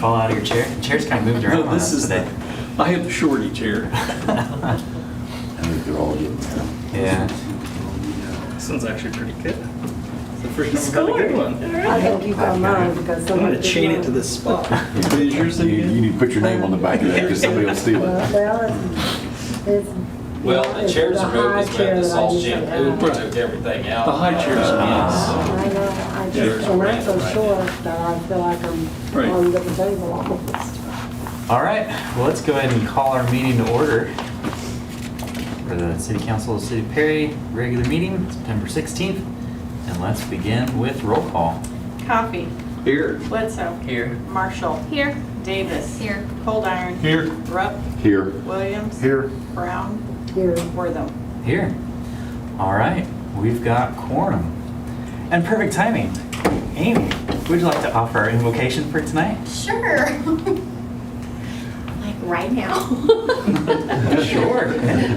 fall out of your chair? The chair's kind of moved around No, on this us is today. I have the shorty chair. I think they're all getting there. Yeah. This one's actually pretty good. It's the first time I've had a good one. I think you got mine because I'm somebody. gonna chain it to this spot. Is yours You again? need to put your name on the back of that because somebody will steal it. It's. Well, the chair's the removed, high it's chair got this that I all usually shampooed, have. took everything out. The high chair's I know, I Chairs just, I'm are not so right. short that I feel like I'm Right. on the table almost. All right, well, let's go ahead and call our meeting to order for the City Council of the City of Perry regular meeting, September 16th. And let's begin with roll call. Coffee. Here. Bledsoe. Here. Marshall. Here. Davis. Here. Cold Iron. Here. Rupp. Here. Williams. Here. Brown. Here, Wortham. Here. All right, we've got quorum. And perfect timing. Amy, would you like to offer our invocation for tonight? Sure. Like right now. Sure.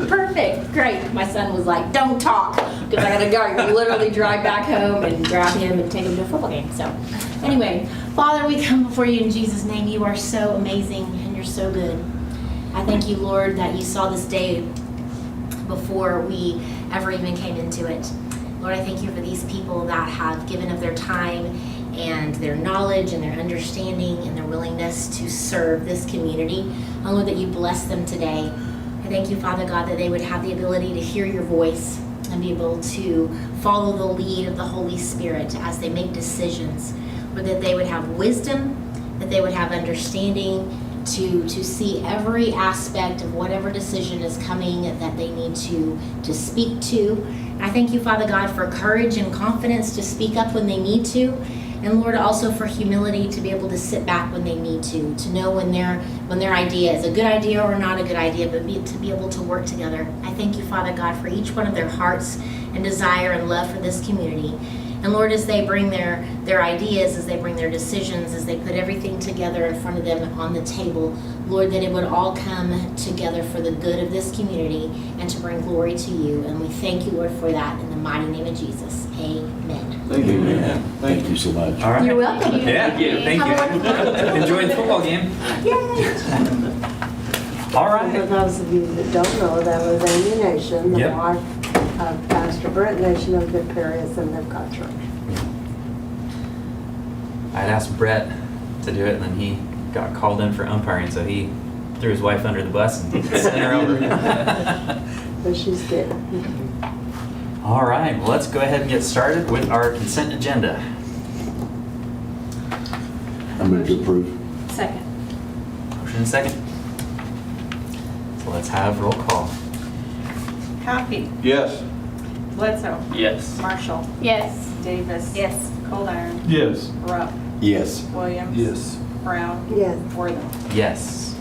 Perfect. Great. My son was like, "Don't talk," because I gotta go literally drive back home and grab him and take him to a football game. So, anyway, Father, we come before you in Jesus' name. You are so amazing and you're so good. I thank you, Lord, that you saw this day before we ever even came into it. Lord, I thank you for these people that have given of their time and their knowledge and their understanding and their willingness to serve this community. And Lord, that you bless them today. I thank you, Father God, that they would have the ability to hear your voice and be able to follow the lead of the Holy Spirit as they make decisions. Or that they would have wisdom, that they would have understanding, to see every aspect of whatever decision is coming that they need to speak to. I thank you, Father God, for courage and confidence to speak up when they need to. And Lord, also for humility to be able to sit back when they need to know when their idea is a good idea or not a good idea, but to be able to work together. I thank you, Father God, for each one of their hearts and desire and love for this community. And Lord, as they bring their ideas, as they bring their decisions, as they put everything together in front of them on the table, Lord, that it would all come together for the good of this community and to bring glory to you. And we thank you, Lord, for that in the mighty name of Jesus. Amen. Thank you. Amen. Thank you so much. All right. You're welcome. Yeah, thank you. Enjoy the football game. All for right. those of you that don't know, that was Amy Nation, the Yep. wife of Pastor Brent Nation of Good Paris and Lipcott Church. I'd asked Brett to do it, and then he got called in for umpiring, so he threw his wife under the bus and sent her over. But she's good. All right, well, let's go ahead and get started with our consent agenda. I move to approve. Second. Motion and second. So let's have roll call. Coffee. Yes. Bledsoe. Yes. Marshall. Yes. Davis. Yes. Cold Iron. Yes. Rupp. Yes. Williams. Yes. Brown. Yes. Wortham. Yes.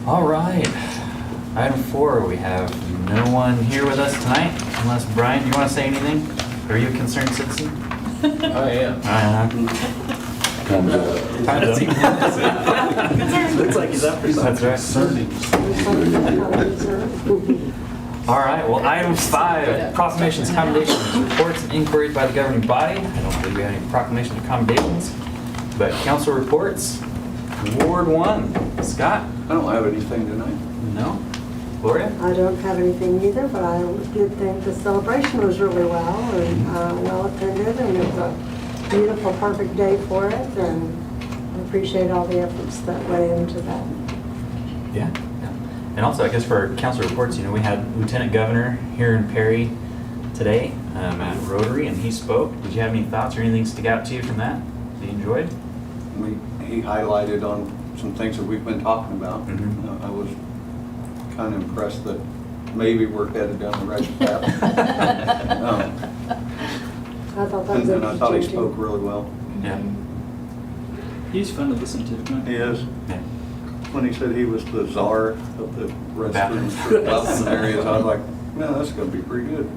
All right. Item 4, we have no one here with us tonight, unless Brian, you want to say anything? Are you a concerned citizen? I am. Time's up. Time's up. Looks like he's after That's something. right. All right, well, item 5, proclamations, commendations, reports, and inquiries by the governing body. I don't believe we have any proclamations or commendations, but council reports. Ward 1, Scott? I don't have anything tonight. No? Gloria? I don't have anything either, but I did think the celebration was really well and well attended, and it was a beautiful, perfect day for it, and I appreciate all the efforts that went into that. Yeah. And also, I guess for our council reports, we had Lieutenant Governor here in Perry today at Rotary, and he spoke. Did you have any thoughts or anything stick out to you from that you enjoyed? He highlighted on some things that we've been talking about. Mhm. I was kind of impressed that maybe we're headed down the right path. I thought that was And I thought he interesting, spoke too. really well. Yeah. He's fun to listen to. He is. Yeah. When he said he was the czar of the restrooms Bathrooms. for bathroom areas, I was like, man, that's gonna be pretty good.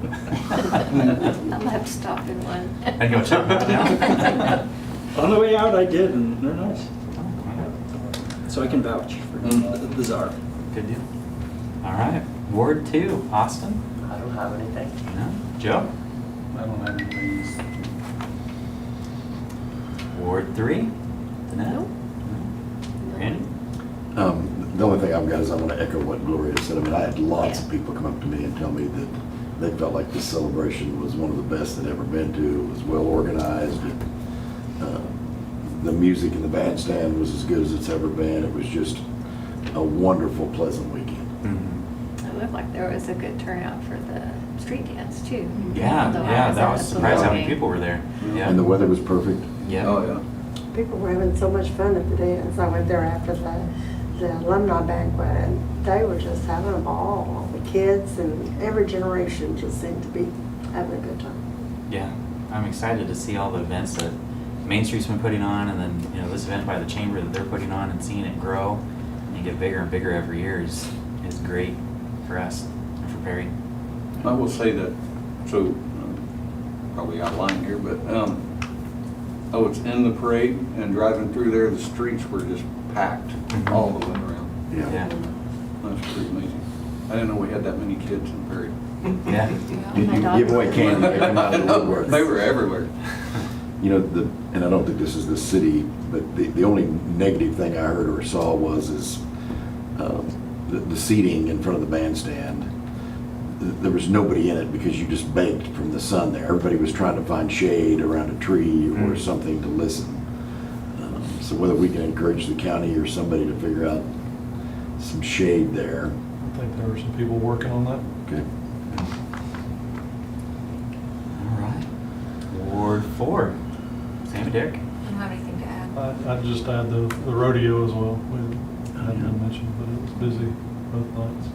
I'll have to stop in one. I can go check them out now. On the way out, I did, and they're nice. So I can vouch for the czar. Good deal. All right. Ward 2, Austin? I don't have anything. No? Joe? I don't have anything. Ward 3? Danette? Nope. No? The only thing I've got is I want to echo what Gloria said. I mean, I had lots of people come up to me and tell me that they felt like this celebration was one of the best they'd ever been to. It was well organized. The music in the bandstand was as good as it's ever been. It was just a wonderful, pleasant weekend. Mhm. It looked like there was a good turnout for the street dance too. Yeah, Although I yeah, that at was the surprised how many wedding. people were there. Yeah. And the weather was perfect. Yeah. Oh, yeah. People were having so much fun at the dance. I went there after the alumni banquet, and they were just having a ball. All the kids and every generation just seemed to be having a good time. Yeah, I'm excited to see all the events that Main Street's been putting on, and then, you know, this event by the Chamber that they're putting on, and seeing it grow and get bigger and bigger every year is great for us and for Perry. I will say that, so, probably outlined here, but, I was in the parade and driving through there, the streets were just packed Mhm. all the way around. Yeah, That's pretty amazing. I didn't know we had that many kids in Perry. yeah. You give away candy, they come out of the woodwork. They were everywhere. You know, and I don't think this is the city, but the only negative thing I heard or saw was the seating in front of the bandstand. There was nobody in it because you just baked from the sun there. Everybody was trying to find shade around a tree or something to listen. So whether we can encourage the county or somebody to figure out some shade there. I think there were some people working on that. Okay. All right. Ward 4. Sammy Derek? I don't have anything to add. I'd just add the rodeo as well. It hadn't been mentioned, but it was busy both nights.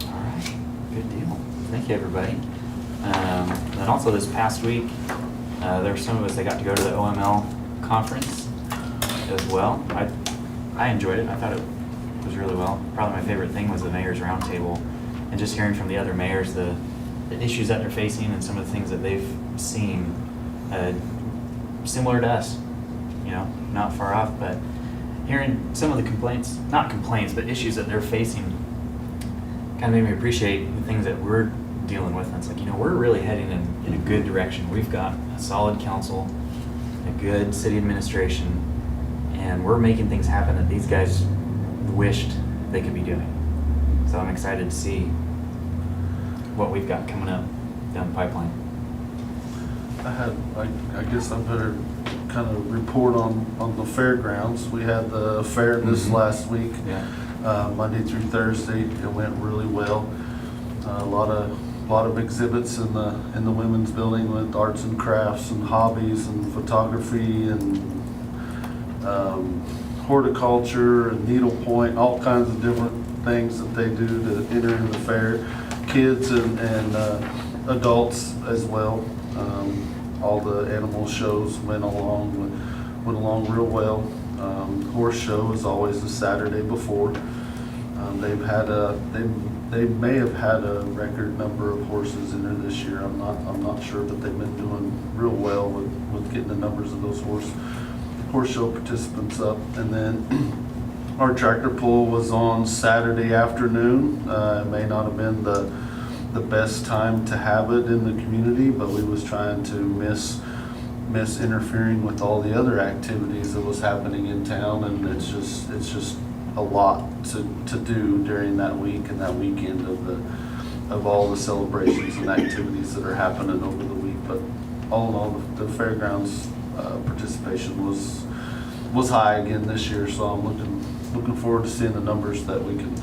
All right, good deal. Thank you, everybody. And also this past week, there were some of us that got to go to the OML conference as well. I enjoyed it. I thought it was really well. Probably my favorite thing was the mayor's roundtable, and just hearing from the other mayors the issues that they're facing and some of the things that they've seen, similar to us, you know, not far off, but hearing some of the complaints, not complaints, but issues that they're facing kind of made me appreciate the things that we're dealing with. And it's like, you know, we're really heading in a good direction. We've got a solid council, a good city administration, and we're making things happen that these guys wished they could be doing. So I'm excited to see what we've got coming up down the pipeline. I guess I better kind of report on the fairgrounds. We had the fair this last week. Yeah. Monday through Thursday. It went really well. A lot of exhibits in the women's building with arts and crafts and hobbies and photography and horticulture and needlepoint, all kinds of different things that they do to enter into the fair. Kids and adults as well. All the animal shows went along real well. Horse show is always the Saturday before. They may have had a record number of horses in there this year. I'm not sure, but they've been doing real well with getting the numbers of those horse show participants up. And then our tractor pull was on Saturday afternoon. It may not have been the best time to have it in the community, but we was trying to miss interfering with all the other activities that was happening in town, and it's just a lot to do during that week and that weekend of all the celebrations and activities that are happening over the week. But all in all, the fairgrounds participation was high again this year, so I'm looking forward to seeing the numbers that we can.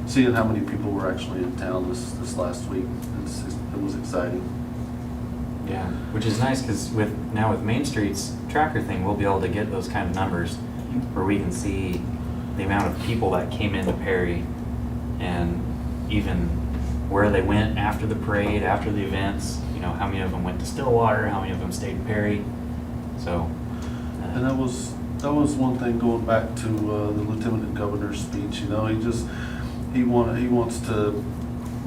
Seeing how many people were actually in town this last week, it was exciting. Yeah, which is nice because with Main Street's tracker thing, we'll be able to get those kind of numbers where we can see the amount of people that came into Perry and even where they went after the parade, after the events, you know, how many of them went to Stillwater, how many of them stayed in Perry. So, And that was one thing going back to the Lieutenant Governor's speech. You know, he wants to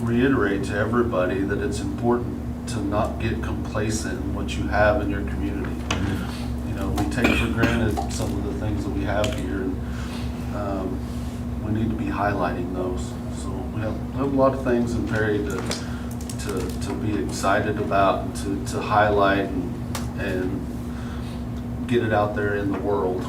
reiterate to everybody that it's important to not get complacent in what you have in your community. You know, we take for granted some of the things that we have here, and we need to be highlighting those. So we have a lot of things in Perry to be excited about and to highlight and get it out there in the world.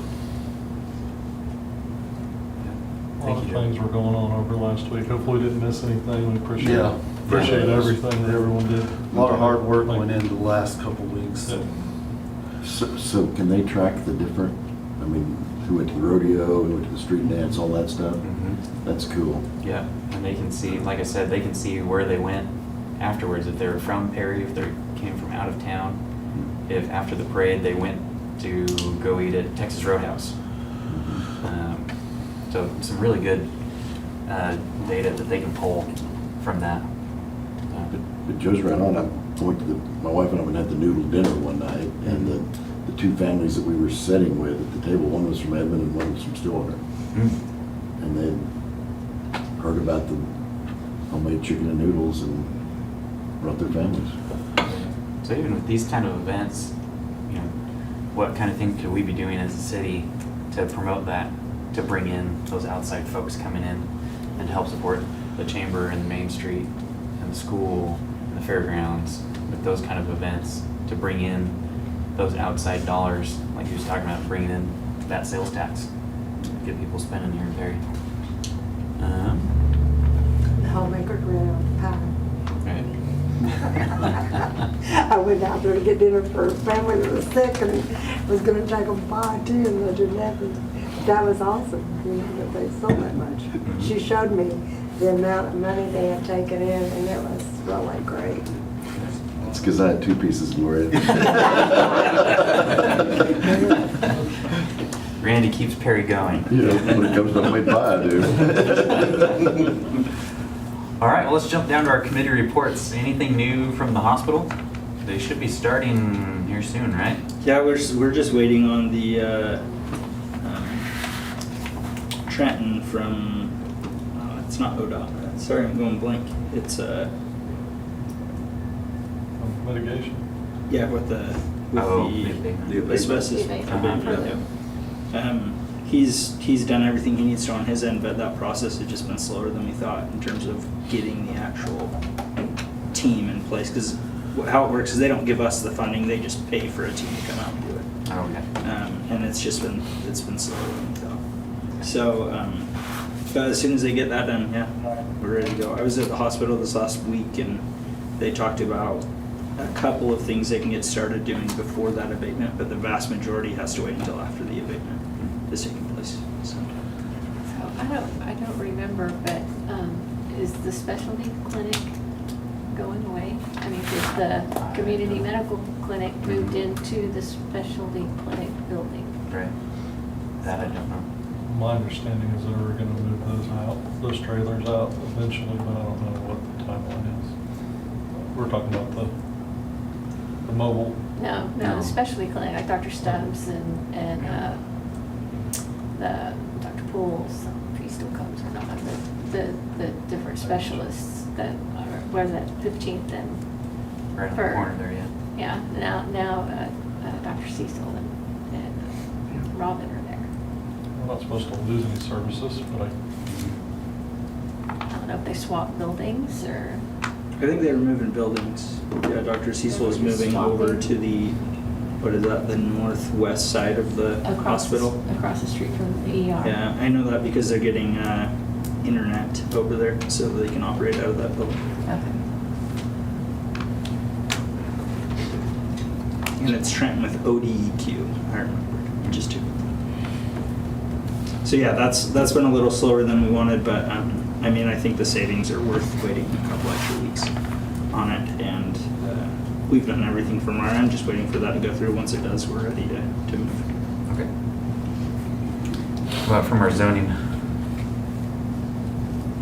A lot of Thank you, Joe. things were going on over last week. Hopefully we didn't miss anything. We appreciate Yeah. everything that everyone did. A lot of hard work went into the last couple weeks. Yeah. So can they track the different, I mean, who went to the rodeo, who went to the street dance, all that stuff? Mhm. That's cool. Yeah, and they can see, like I said, they can see where they went afterwards, if they were from Perry, if they came from out of town, if after the parade they went to go eat at Texas Roadhouse. So some really good data that they can pull from that. But Joe's right on. I went to my wife and I went and had the noodle dinner one night, and the two families that we were sitting with at the table, one was from Edmond and one was from Stillwater. And they heard about the homemade chicken and noodles and brought their families. So even with these kind of events, you know, what kind of thing could we be doing as a city to promote that, to bring in those outside folks coming in and help support the chamber and the Main Street and the school and the fairgrounds with those kind of events, to bring in those outside dollars, like you was talking about, bringing in that sales tax, get people spending here in Perry. The homemaker ran out the pie. Right. I went out there to get dinner for a family that was sick and was gonna take them pie too, and that didn't happen. That was awesome, you know, that they sold that much. She showed me the amount of money they had taken in, and it was really great. It's because I had two pieces, Gloria. Randy keeps Perry going. You know, when it comes to homemade pie, I do. All right, well, let's jump down to our committee reports. Anything new from the hospital? They should be starting here soon, right? Yeah, we're just waiting on the Trenton from, it's not ODOT. Sorry, I'm going blank. It's Mitigation. yeah, with the asbestos. Uh-huh. He's done everything he needs to on his end, but that process has just been slower than we thought in terms of getting the actual team in place. Because how it works is they don't give us the funding; they just pay for a team to come out and do it. Oh, okay. And it's been slower than we thought. So but as soon as they get that done, yeah, we're ready to go. I was at the hospital this last week, and they talked about a couple of things they can get started doing before that abatement, but the vast majority has to wait until after the abatement is taking place. So. So I don't remember, but is the specialty clinic going away? I mean, is the community medical clinic moved into the specialty clinic building? Right. That I don't know. My understanding is they were gonna move those trailers out eventually, but I don't know what the timeline is. We're talking about the mobile. No, the specialty clinic, like Dr. Stubbs and the Dr. Pools, if he still comes or not, the different specialists that are, where's that, 15th and Right on the For- corner there, yeah. yeah, now Dr. Cecil and Robin are there. We're not supposed to lose any services, but I don't know if they swapped buildings or. I think they were moving buildings. Yeah, Dr. Cecil is moving over to the, what is that, the northwest side of the hospital? Across the street from the ER. Yeah, I know that because they're getting internet over there so they can operate out of that building. Okay. And it's Trenton with ODEQ, I remember, just two. So yeah, that's been a little slower than we wanted, but I mean, I think the savings are worth waiting a couple extra weeks on it, and we've done everything from our end, just waiting for that to go through. Once it does, we're ready to move. Okay. What about from our zoning?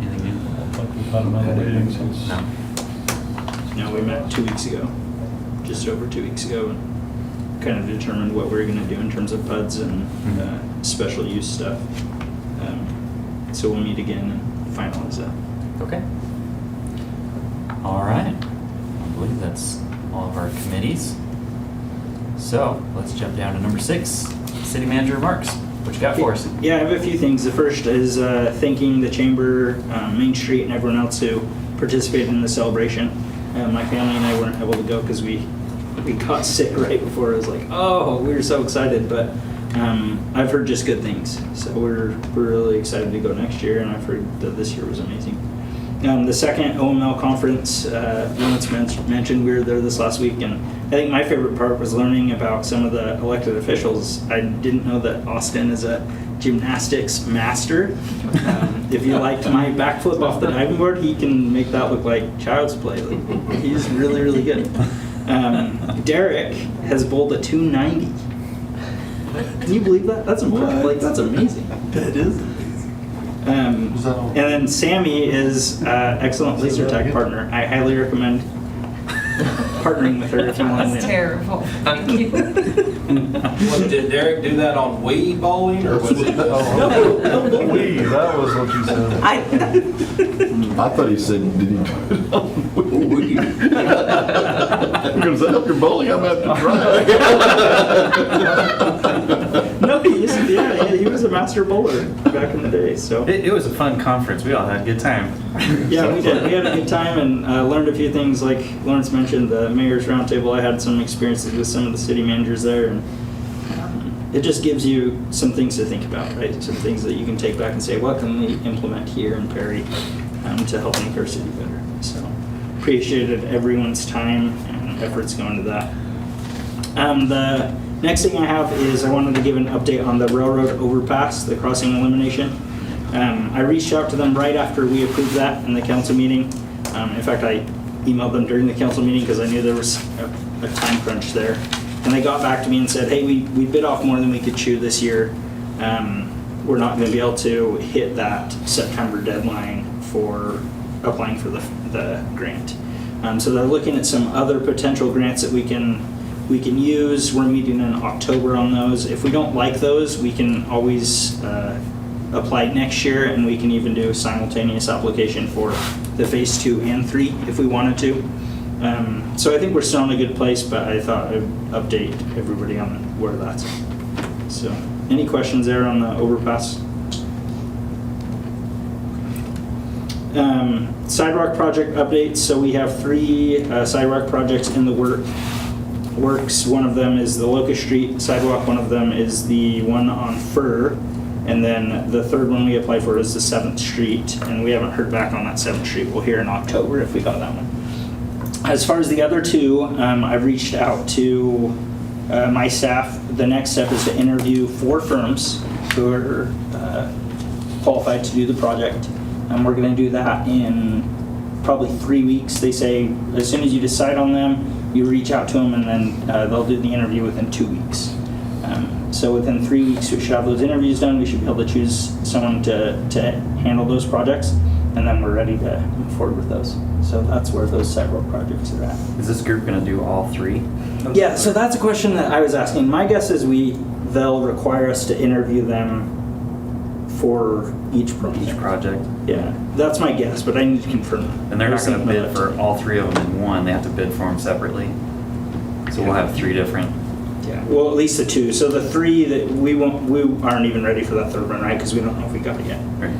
Anything I new? don't think we've had another meeting since. No. Now, we met 2 weeks ago, just over 2 weeks ago, and kind of determined what we were gonna do in terms of PUDs and special use stuff. So we'll meet again and finalize that. Okay. All right. I believe that's all of our committees. So let's jump down to number 6, city manager remarks. What you got for us? Yeah, I have a few things. The first is thanking the chamber, Main Street, and everyone else who participated in the celebration. My family and I weren't able to go because we we got sick right before. I was like, oh, we were so excited, but I've heard just good things. So we're really excited to go next year, and I've heard that this year was amazing. The second OML conference, Lawrence mentioned, we were there this last week, and I think my favorite part was learning about some of the elected officials. I didn't know that Austin is a gymnastics master. If you liked my backflip off the diving board, he can make that look like child's play. Like, he's really, really good. Derek has bowled a 290. Can you believe that? That's impressive. Like, that's amazing. That is amazing. And then Sammy is excellent laser tag partner. I highly recommend partnering with her if you want to That's win. terrible. Thank you. Did Derek do that on Wii bowling or was it? We, that was what you said. I thought he said, did he do it on Wii? Because after bowling, I'm going to have to try. No, he used to, yeah, he was a master bowler back in the day. So It was a fun conference. We all had a good time. yeah, we did. We had a good time and learned a few things. Like Lawrence mentioned, the mayor's roundtable. I had some experiences with some of the city managers there, and it just gives you some things to think about, right? Some things that you can take back and say, what can we implement here in Perry to help make our city better? So appreciated everyone's time and efforts going to that. The next thing I have is I wanted to give an update on the railroad overpass, the crossing elimination. I reached out to them right after we approved that in the council meeting. In fact, I emailed them during the council meeting because I knew there was a time crunch there. And they got back to me and said, hey, we bit off more than we could chew this year. We're not going to be able to hit that September deadline for applying for the grant. So they're looking at some other potential grants that we can use. We're meeting in October on those. If we don't like those, we can always apply next year, and we can even do a simultaneous application for the phase 2 and 3 if we wanted to. So I think we're still in a good place, but I thought I'd update everybody on where that's at. So any questions there on the overpass? Sidewalk project updates. So we have 3 sidewalk projects in the works. One of them is the Locust Street sidewalk. One of them is the one on Fur. And then the third one we applied for is the 7th Street. And we haven't heard back on that 7th Street. We'll hear in October if we got that one. As far as the other 2, I've reached out to my staff. The next step is to interview 4 firms who are qualified to do the project. And we're going to do that in probably 3 weeks. They say as soon as you decide on them, you reach out to them, and then they'll do the interview within 2 weeks. So within 3 weeks, we should have those interviews done. We should be able to choose someone to handle those projects, and then we're ready to move forward with those. So that's where those sidewalk projects are at. Is this group going to do all 3? Yeah, so that's a question that I was asking. My guess is they'll require us to interview them for each project. Yeah, that's my guess, but I need to confirm. And they're not going to bid for all 3 of them in one. They have to bid for them separately. So we'll have 3 different. Yeah, well, at least the 2. So the 3 that we aren't even ready for that 3rd one, right? Because we don't know if we got it yet. Right.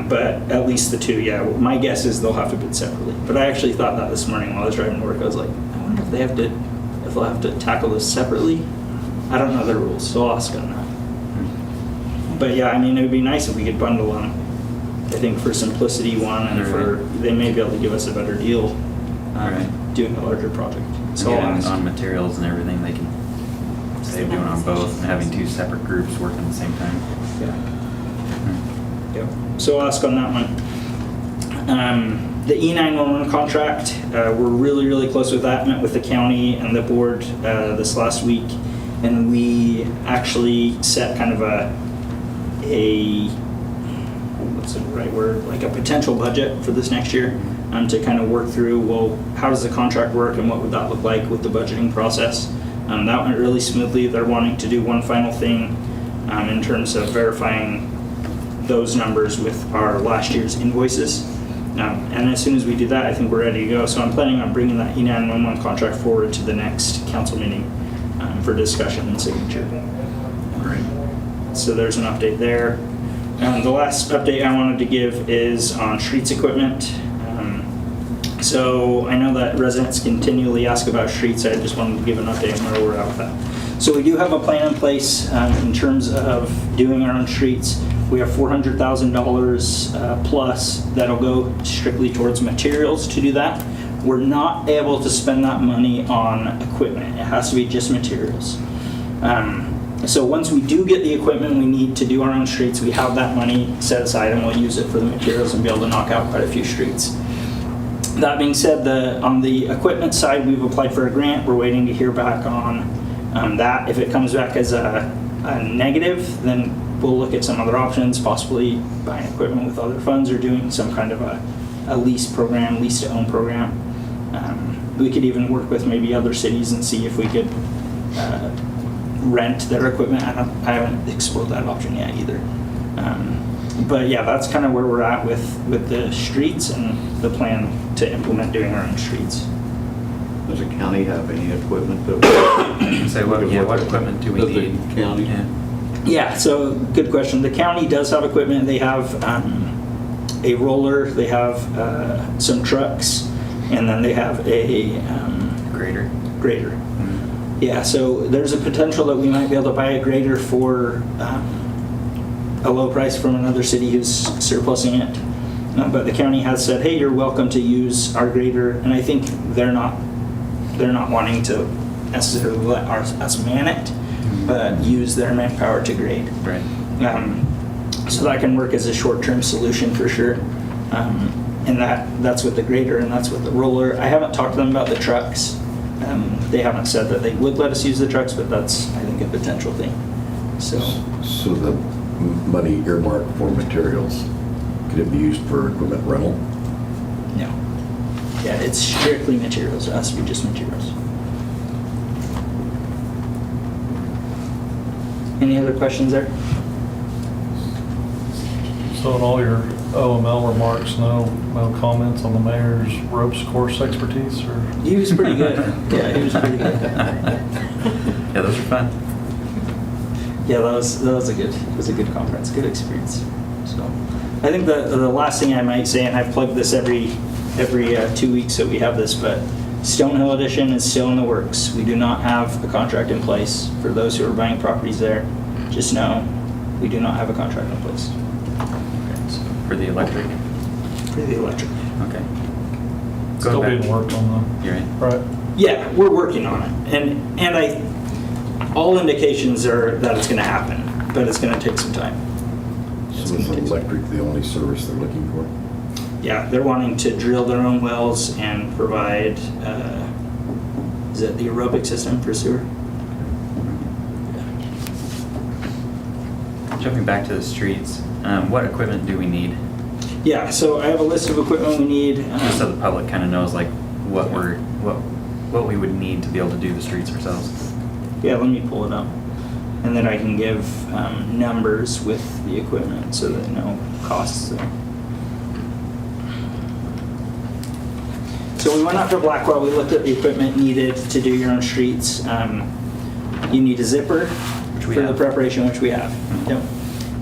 But at least the 2, yeah. My guess is they'll have to bid separately. But I actually thought that this morning while I was driving to work. I was like, I wonder if they'll have to tackle this separately. I don't know their rules, so I'll ask them that. But yeah, I mean, it would be nice if we could bundle them. I think for simplicity one, and they may be able to give us a better deal doing a larger project. So I'll ask. On materials and everything, they can save doing on both and having 2 separate groups working at the same time. Yeah. Yep. So I'll ask on that one. The E911 contract, we're really, really close with that. Met with the county and the board this last week, and we actually set kind of what's the right word? Like a potential budget for this next year to kind of work through, well, how does the contract work and what would that look like with the budgeting process? That went really smoothly. They're wanting to do one final thing in terms of verifying those numbers with our last year's invoices. And as soon as we do that, I think we're ready to go. So I'm planning on bringing that E911 contract forward to the next council meeting for discussion and signature. Great. So there's an update there. The last update I wanted to give is on streets equipment. So I know that residents continually ask about streets. I just wanted to give an update on where we're at with that. So we do have a plan in place in terms of doing our own streets. We have $400,000 plus that'll go strictly towards materials to do that. We're not able to spend that money on equipment. It has to be just materials. So once we do get the equipment we need to do our own streets, we have that money set aside and we'll use it for the materials and be able to knock out quite a few streets. That being said, on the equipment side, we've applied for a grant. We're waiting to hear back on that. If it comes back as a negative, then we'll look at some other options, possibly buying equipment with other funds or doing some kind of a lease program, lease to own program. We could even work with maybe other cities and see if we could rent their equipment. I haven't explored that option yet either. But yeah, that's kind of where we're at with the streets and the plan to implement doing our own streets. Does the county have any equipment that? Say what equipment do we Does the need? county? Yeah, so good question. The county does have equipment. They have a roller, they have some trucks, and then they have a Grader. grader. Yeah, so there's a potential that we might be able to buy a grader for a low price from another city who's surplusing it. But the county has said, hey, you're welcome to use our grader, and I think they're not wanting to necessarily let us man it, but use their manpower to grade. Right. So that can work as a short-term solution for sure. And that's with the grader and that's with the roller. I haven't talked to them about the trucks. They haven't said that they would let us use the trucks, but that's, I think, a potential thing. So the money earmarked for materials, could it be used for equipment rental? no. Yeah, it's strictly materials. It has to be just materials. Any other questions there? So in all your OML remarks, no comments on the mayor's ropes course expertise, or? He was pretty good. Yeah, he was pretty good. Yeah, those are fun. Yeah, that was a good conference, good experience. So, I think the last thing I might say, and I've plugged this every 2 weeks that we have this, but Stonehill Edition is still in the works. We do not have a contract in place. For those who are buying properties there, just know we do not have a contract in place For the electric. for the electric. Okay. Still Going back- being worked on You're in. the, right? Yeah, we're working on it, and all indications are that it's going to happen, but it's going to take some time. So is electric the only service they're looking for? Yeah, they're wanting to drill their own wells and provide, is it the aerobic system for sewer? Jumping back to the streets, what equipment do we need? Yeah, so I have a list of equipment we need. Just so the public kind of knows like what we would need to be able to do the streets ourselves. Yeah, let me pull it up. And then I can give numbers with the equipment so that no costs there. So we went out to Blackwell, we looked at the equipment needed to do your own streets. You need a zipper we for the have. preparation, which we have. Yep.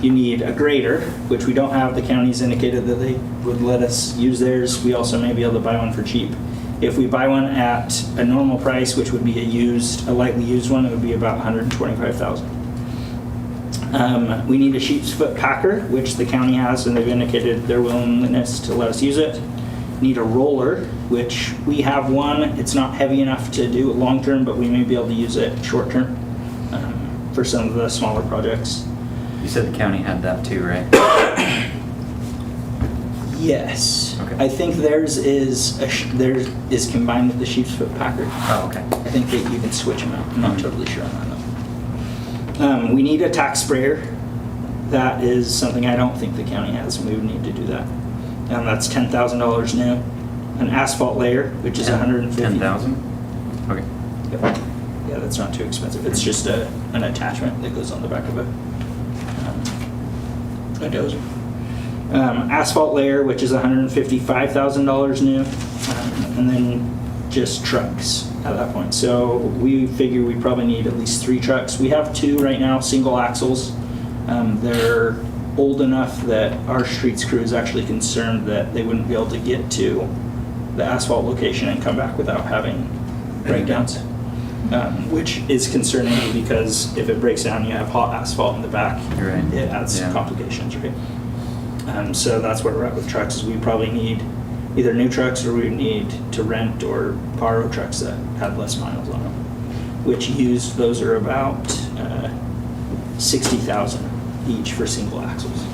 You need a grader, which we don't have. The county's indicated that they would let us use theirs. We also may be able to buy one for cheap. If we buy one at a normal price, which would be a lightly used one, it would be about $125,000. We need a sheep's foot packer, which the county has, and they've indicated their willingness to let us use it. Need a roller, which we have one. It's not heavy enough to do it long term, but we may be able to use it short term for some of the smaller projects. You said the county had that too, right? Yes. Okay. I think theirs is combined with the sheep's foot packer. Oh, okay. I think that you can switch them out. I'm not totally sure on that though. We need a tack sprayer. That is something I don't think the county has, and we would need to do that. That's $10,000 new. An asphalt layer, which is $150,000. 10,000? Okay. Yep. Yeah, that's not too expensive. It's just an attachment that goes on the back of a dozer. Asphalt layer, which is $155,000 new, and then just trucks at that point. So we figure we probably need at least 3 trucks. We have 2 right now, single axles. They're old enough that our streets crew is actually concerned that they wouldn't be able to get to the asphalt location and come back without having breakdowns. Which is concerning because if it breaks down, you have hot asphalt in the back. You're right. It adds Yeah. complications, right? So that's where we're at with trucks, is we probably need either new trucks or we need to rent or borrow trucks that have less miles on them. Which used, those are about 60,000 each for single axles.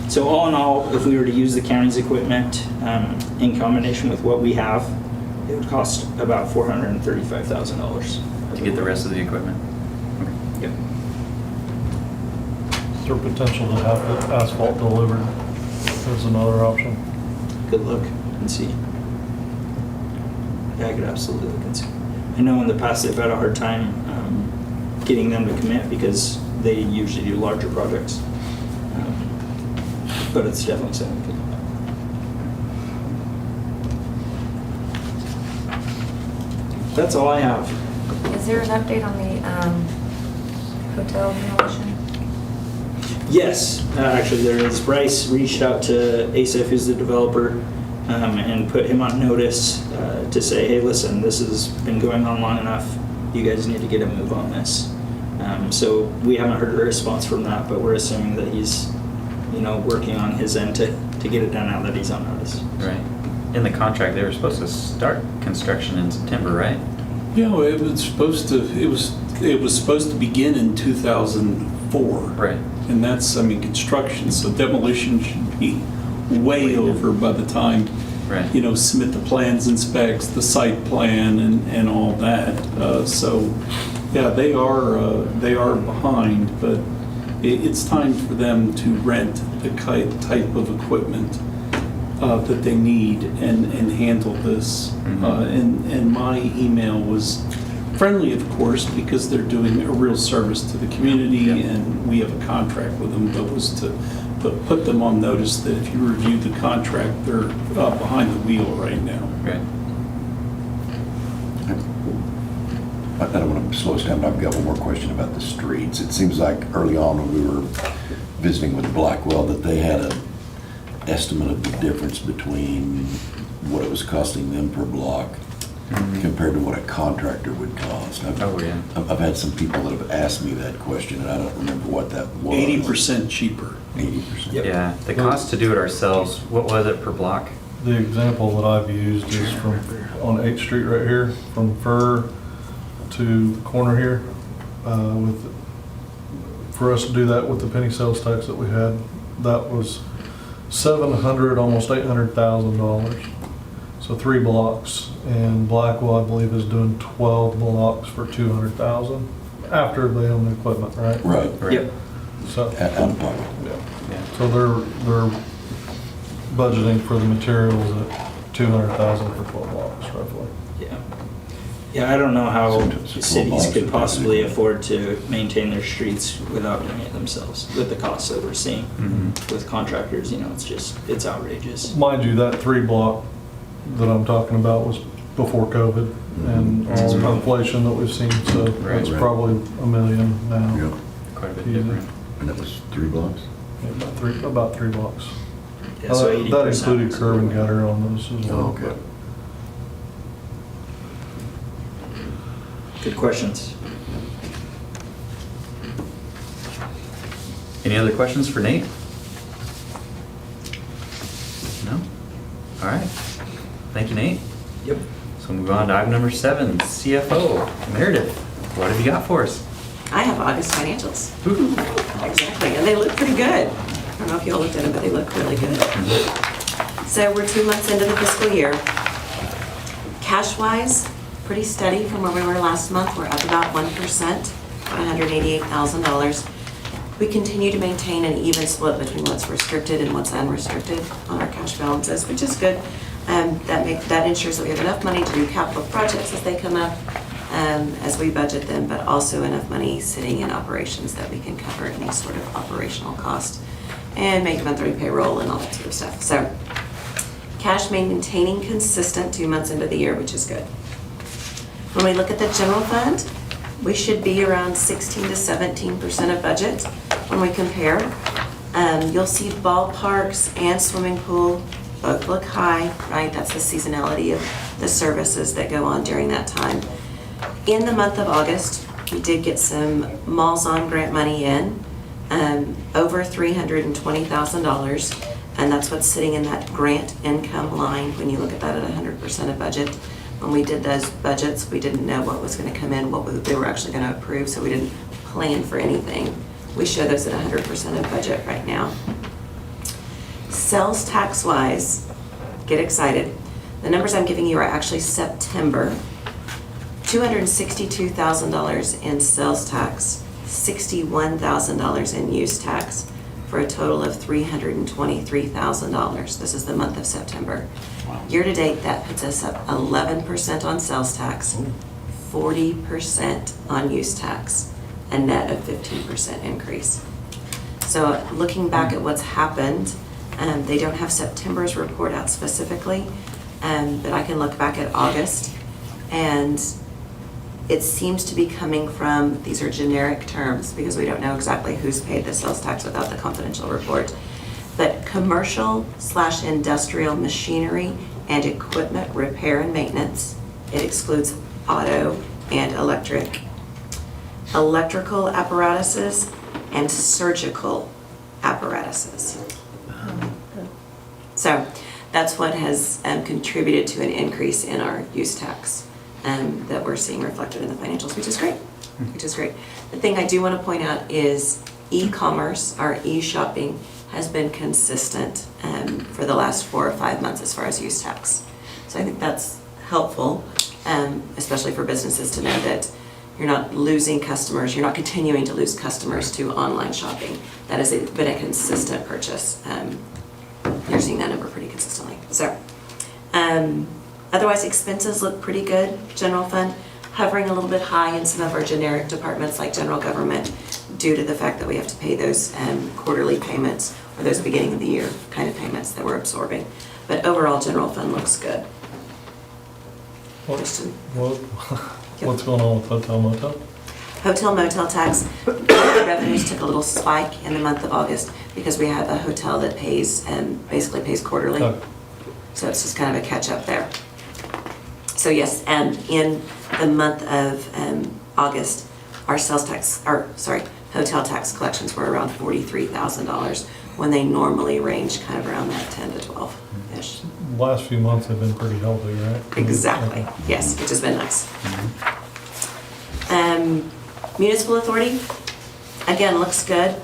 So all in all, if we were to use the county's equipment in combination with what we have, it would cost about $435,000. To get the rest of the equipment. Yep. Is there potential to have the asphalt delivered as another option? Good look and see. Yeah, I could absolutely look and see. I know in the past they've had a hard time getting them to commit because they usually do larger projects. But it's definitely something we could look at. That's all I have. Is there an update on the hotel demolition? Yes, actually there is. Bryce reached out to Asif, who's the developer, and put him on notice to say, hey, listen, this has been going on long enough. You guys need to get a move on this. So we haven't heard a response from that, but we're assuming that he's, working on his end to get it done now that he's on notice. Right. In the contract, they were supposed to start construction in September, right? Yeah, well, it was supposed to begin in 2004. Right. And that's, construction, so demolition should be way over by the time, Right. Submit the plans and specs, the site plan and all that. So, yeah, they are behind, but it's time for them to rent the type of equipment that they need and handle this. And my email was friendly, of course, because they're doing a real service to the community, and we have a contract with them, but was to put them on notice that if you review the contract, they're behind the wheel right now. Right. I don't want to slow us down, but I've got one more question about the streets. It seems like early on when we were visiting with Blackwell that they had an estimate of the difference between what it was costing them per block compared to what a contractor would cost. I've had some people that have asked me that question, and I don't remember what that was. 80% cheaper. 80%. Yep. Yeah, the cost to do it ourselves, what was it per block? The example that I've used is from, on 8th Street right here, from Fur to corner here, for us to do that with the penny sales tax that we had, that was $700,000, almost $800,000. So 3 blocks, and Blackwell, I believe, is doing 12 blocks for $200,000 after they own the equipment, right? Right. Yep. So, Out of pocket. so they're budgeting for the materials at $200,000 for 12 blocks, roughly. Yeah. Yeah, I don't know how So 12 cities blocks could is possibly basically- afford to maintain their streets without doing it themselves, with the costs that we're seeing with contractors, it's outrageous. Mind you, that 3 block that I'm talking about was before COVID and all the inflation that we've seen, so Right. it's probably $1 million now. Yeah. Quite a bit Easy. different. And that was 3 blocks? Yeah, about 3 blocks. Yeah, so That 80%. included curb and gutter on those as well. Oh, okay. Good questions. Any other questions for Nate? No? All right. Thank you, Nate. Yep. So we'll move on to item number 7, CFO. Meredith, what have you got for us? I have August financials. Exactly, and they look pretty good. I don't know if you all looked at them, but they look really good. So we're 2 months into the fiscal year. Cash-wise, pretty steady from where we were last month. We're up about 1%, $188,000. We continue to maintain an even split between what's restricted and what's unrestricted on our cash balances, which is good. That ensures that we have enough money to do capital projects as they come up, as we budget them, but also enough money sitting in operations that we can cover any sort of operational cost and make monthly payroll and all that sort of stuff. So cash maintaining consistent 2 months into the year, which is good. When we look at the general fund, we should be around 16 to 17% of budget when we compare. You'll see ballparks and swimming pool both look high, right? That's the seasonality of the services that go on during that time. In the month of August, we did get some Malls On grant money in, over $320,000, and that's what's sitting in that grant income line when you look at that at 100% of budget. When we did those budgets, we didn't know what was going to come in, they were actually going to approve, so we didn't plan for anything. We show those at 100% of budget right now. Sales tax wise, get excited. The numbers I'm giving you are actually September. $262,000 in sales tax, $61,000 in use tax, for a total of $323,000. This is the month of September. Year to date, that puts us up 11% on sales tax, 40% on use tax, a net of 15% increase. So looking back at what's happened, they don't have September's report out specifically, but I can look back at August, and it seems to be coming from, these are generic terms because we don't know exactly who's paid the sales tax without the confidential report, but commercial/industrial machinery and equipment repair and maintenance. It excludes auto and electrical apparatuses and surgical apparatuses. So that's what has contributed to an increase in our use tax that we're seeing reflected in the financials, which is great, The thing I do want to point out is e-commerce, our e-shopping, has been consistent for the last 4 or 5 months as far as use tax. So I think that's helpful, especially for businesses to know that you're not losing customers, you're not continuing to lose customers to online shopping. That has been a consistent purchase. You're seeing that number pretty consistently. So, otherwise expenses look pretty good. General fund hovering a little bit high in some of our generic departments like general government due to the fact that we have to pay those quarterly payments or those beginning of the year kind of payments that we're absorbing. But overall, general fund looks good. What's going on with hotel motel? Hotel motel tax, revenues took a little spike in the month of August because we have a hotel that pays, basically pays quarterly. Okay. So it's just kind of a catch up there. So yes, and in the month of August, our hotel tax collections were around $43,000 when they normally range kind of around that 10 to 12-ish. Last few months have been pretty healthy, right? Exactly, Okay. yes, which has been nice. Municipal authority, again, looks good.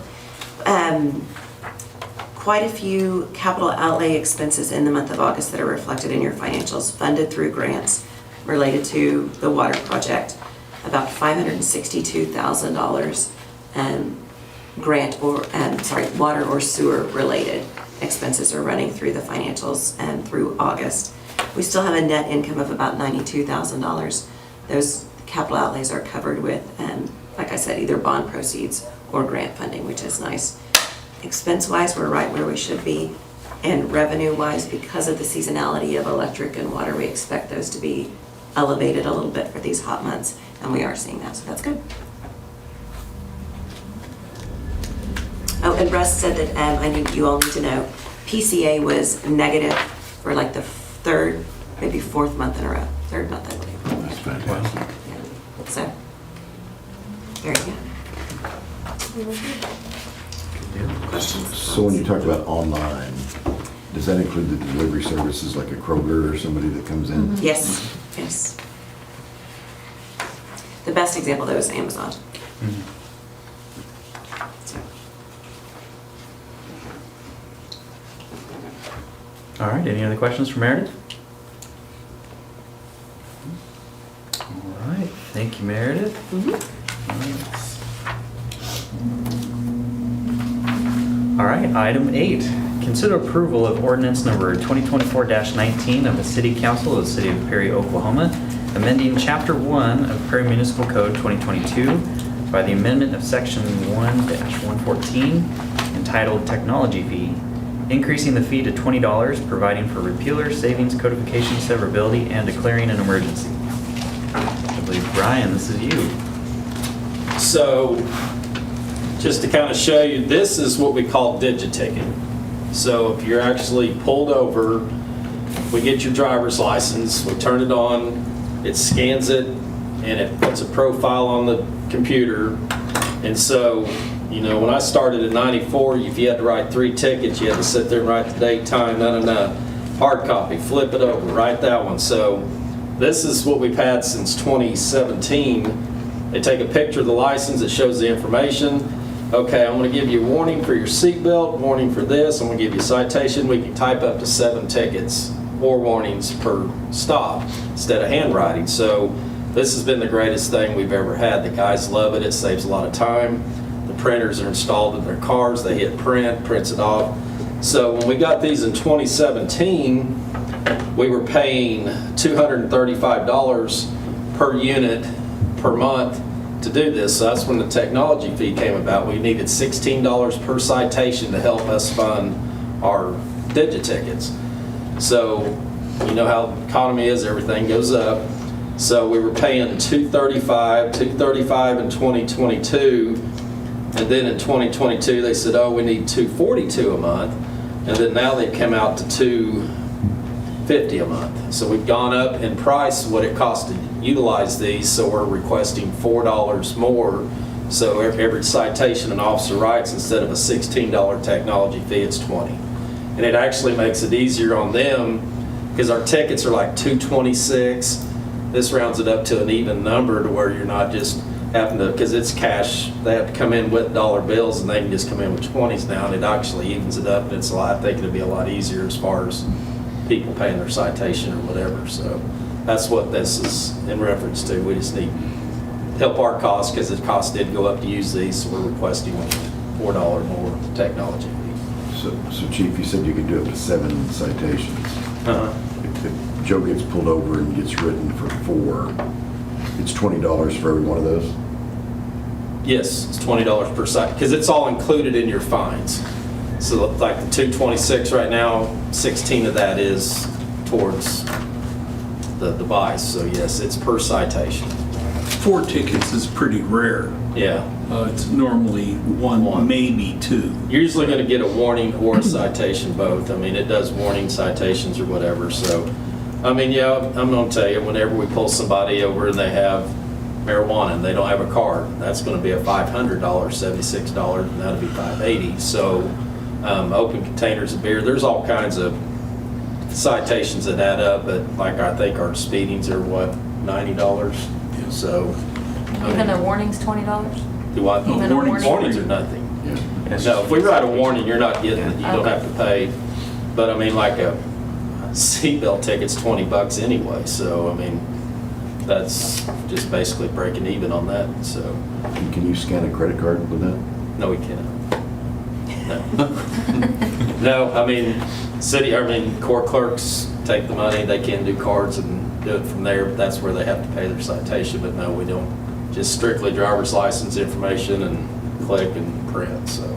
Quite a few capital outlay expenses in the month of August that are reflected in your financials, funded through grants related to the water project. About $562,000 grant or, water or sewer related expenses are running through the financials and through August. We still have a net income of about $92,000. Those capital outlays are covered with, like I said, either bond proceeds or grant funding, which is nice. Expense-wise, we're right where we should be. And revenue-wise, because of the seasonality of electric and water, we expect those to be elevated a little bit for these hot months, and we are seeing that, so that's good. Oh, and Russ said that, I think you all need to know, PCA was negative for like the third, maybe fourth month in a row. Third month, I believe. That's fantastic. Yeah. So, very good. Questions? So when you talk about online, does that include the delivery services like a Kroger or somebody that comes in? Yes, yes. The best example though is Amazon. So, All right, any other questions for Meredith? All right, thank you, Meredith. All right, item 8, consider approval of ordinance number 2024-19 of the City Council of the City of Perry, Oklahoma, amending Chapter 1 of Perry Municipal Code 2022 by the amendment of Section 1-114 entitled Technology Fee, increasing the fee to $20, providing for repealer, savings, codification, severability, and declaring an emergency. I believe, Brian, this is you. So, just to kind of show you, this is what we call digitating. So if you're actually pulled over, we get your driver's license, we turn it on, it scans it, and it puts a profile on the computer. And so, you know, when I started in '94, if you had to write 3 tickets, you had to sit there and write the date, time, hard copy, flip it over, write that one. So this is what we've had since 2017. They take a picture of the license, it shows the information. Okay, I'm gonna give you a warning for your seatbelt, warning for this, I'm gonna give you a citation. We can type up to 7 tickets or warnings per stop instead of handwriting. So this has been the greatest thing we've ever had. The guys love it, it saves a lot of time. The printers are installed in their cars, they hit print, prints it off. So when we got these in 2017, we were paying $235 per unit per month to do this. So that's when the technology fee came about. We needed $16 per citation to help us fund our digitickets. So you know how the economy is, everything goes up. So we were paying $235 in 2022, and then in 2022 they said, oh, we need $242 a month, and then now they've come out to $250 a month. So we've gone up in price what it costs to utilize these, so we're requesting $4 more. So every citation an officer writes, instead of a $16 technology fee, it's $20. And it actually makes it easier on them, because our tickets are like $226. This rounds it up to an even number to where you're not just having to, because it's cash, they have to come in with dollar bills and they can just come in with 20s now, and it actually evens it up, and it's a lot, I think it'll be a lot easier as far as people paying their citation or whatever. So that's what this is in reference to. We just need help our costs, because the cost did go up to use these, so we're requesting $4 more technology fee. So Chief, you said you could do up to 7 citations. If Joe gets pulled over and gets written for 4, it's $20 for every one of those? Yes, it's $20 per cite, because it's all included in your fines. So like the 226 right now, 16 of that is towards the device. So yes, it's per citation. 4 tickets is pretty rare. Yeah. It's normally one, maybe 2. You're usually going to get a warning or a citation, both. I mean, it does warning, citations, or whatever. So, I mean, yeah, I'm going to tell you, whenever we pull somebody over and they have marijuana and they don't have a card, that's going to be a $500, $76, and that'll be $580. So, open containers of beer, there's all kinds of citations that add up, but like I think our speedings are what, $90? So. Even a warning's $20? Do what? Even a warning? Warnings are nothing. Yeah. No, if we write a warning, you're not getting it, you don't have to pay. But I mean, like a seatbelt ticket's $20 anyway, so I mean, that's just basically breaking even on that, so. And can you scan a credit card with that? No, we can't. No. No, I mean, court clerks take the money, they can do cards and do it from there, but that's where they have to pay their citation, but no, we don't. Just strictly driver's license information and click and print, so.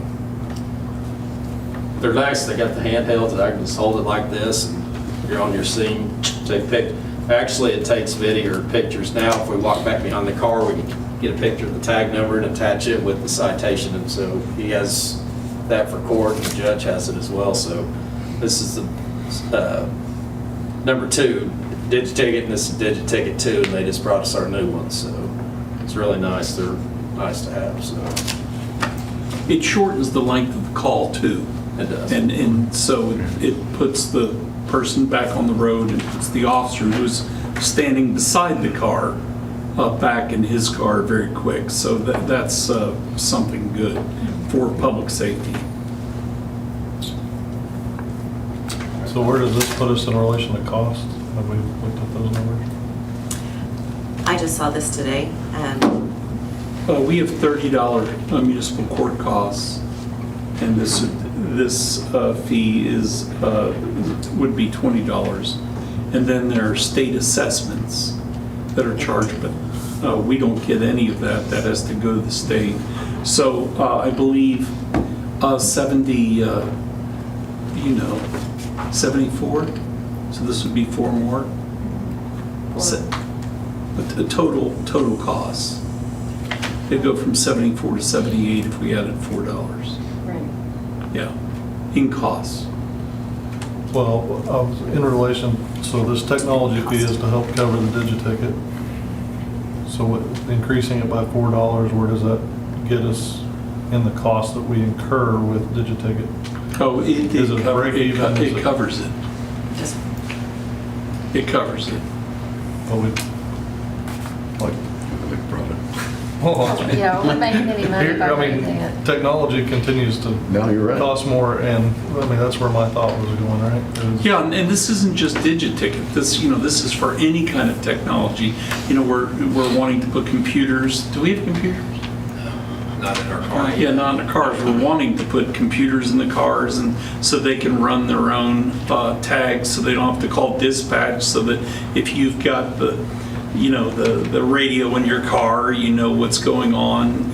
They're nice, they got the handhelds that I can just hold it like this, and you're on your scene, take a pic. Actually, it takes video or pictures now. If we walk back behind the car, we can get a picture of the tag number and attach it with the citation, and so he has that for court, and the judge has it as well. So this is the number 2 Digiticket, and this is Digiticket 2, and they just brought us our new one, so it's really nice. They're nice to have, so. It shortens the length of the call too. It does. And so it puts the person back on the road, and puts the officer who's standing beside the car back in his car very quick. So that's something good for public safety. So where does this put us in relation to cost? Have we looked at those numbers? I just saw this today, and We have $30 municipal court costs, and this fee is would be $20. And then there are state assessments that are charged, but we don't get any of that. That has to go to the state. So I believe 74. So this would be 4 more. But the total costs, it'd go from 74 to 78 if we added $4. Right. Yeah. in costs? Well, in relation, so this technology fee is to help cover the digiticket. So increasing it by $4, where does that get us in the cost that we incur with digiticket? Oh, Is it break even? Is it it- covers it. Just It covers it. Well, we, like, Big profit. well, Yeah, we're making any money here, by I raising mean, it. technology continues to No, you're right. cost more, and, I mean, that's where my thought was going, right? Is- Yeah, and this isn't just Digiticket. This, this is for any kind of technology. We're wanting to put computers. Do we have computers? Not in our car. Yeah, not in the cars. We're wanting to put computers in the cars, and so they can run their own tags, so they don't have to call dispatch. So that if you've got the radio in your car, you know what's going on.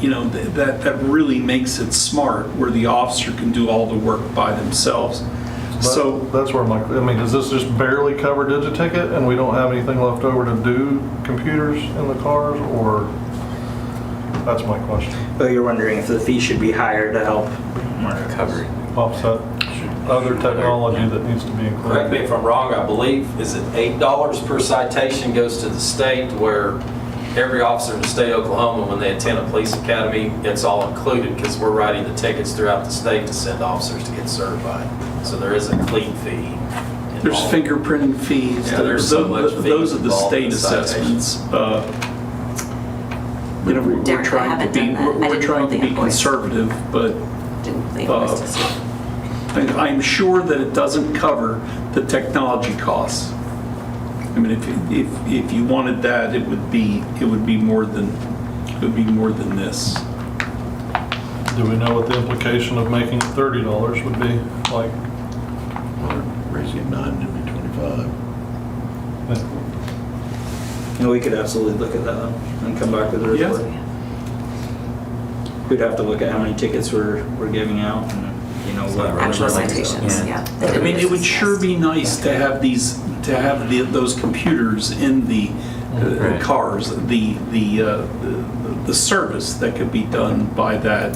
That really makes it smart, where the officer can do all the work by themselves. So That's where does this just barely cover digiticket, and we don't have anything left over to do computers in the cars, or? That's my question. Oh, you're wondering if the fee should be higher to help Covered. Offset other technology that needs to be Correct included. me if I'm wrong, I believe, is it $8 per citation goes to the state, where every officer in the state of Oklahoma, when they attend a police academy, it's all included, because we're writing the tickets throughout the state to send officers to get certified. So there is a clean fee. there's involved. fingerprinting fees. Yeah, there's so much fees Those are the involved state in assessments. We're Derek, I trying to haven't be done that. I we're didn't trying hold to the be invoice. conservative, but didn't leave us to see. I'm sure that it doesn't cover the technology costs. I mean, if you wanted that, it would be more than this. Do we know what the implication of making it $30 would be? Like, Raising it 9 to be 25. And we could absolutely look at that and come back with a Yeah. report. We'd have to look at how many tickets we're giving out and, what. Actual citations, Yeah. yeah. I mean, it would sure be nice to have those computers in the Right. cars, the service that could be done by that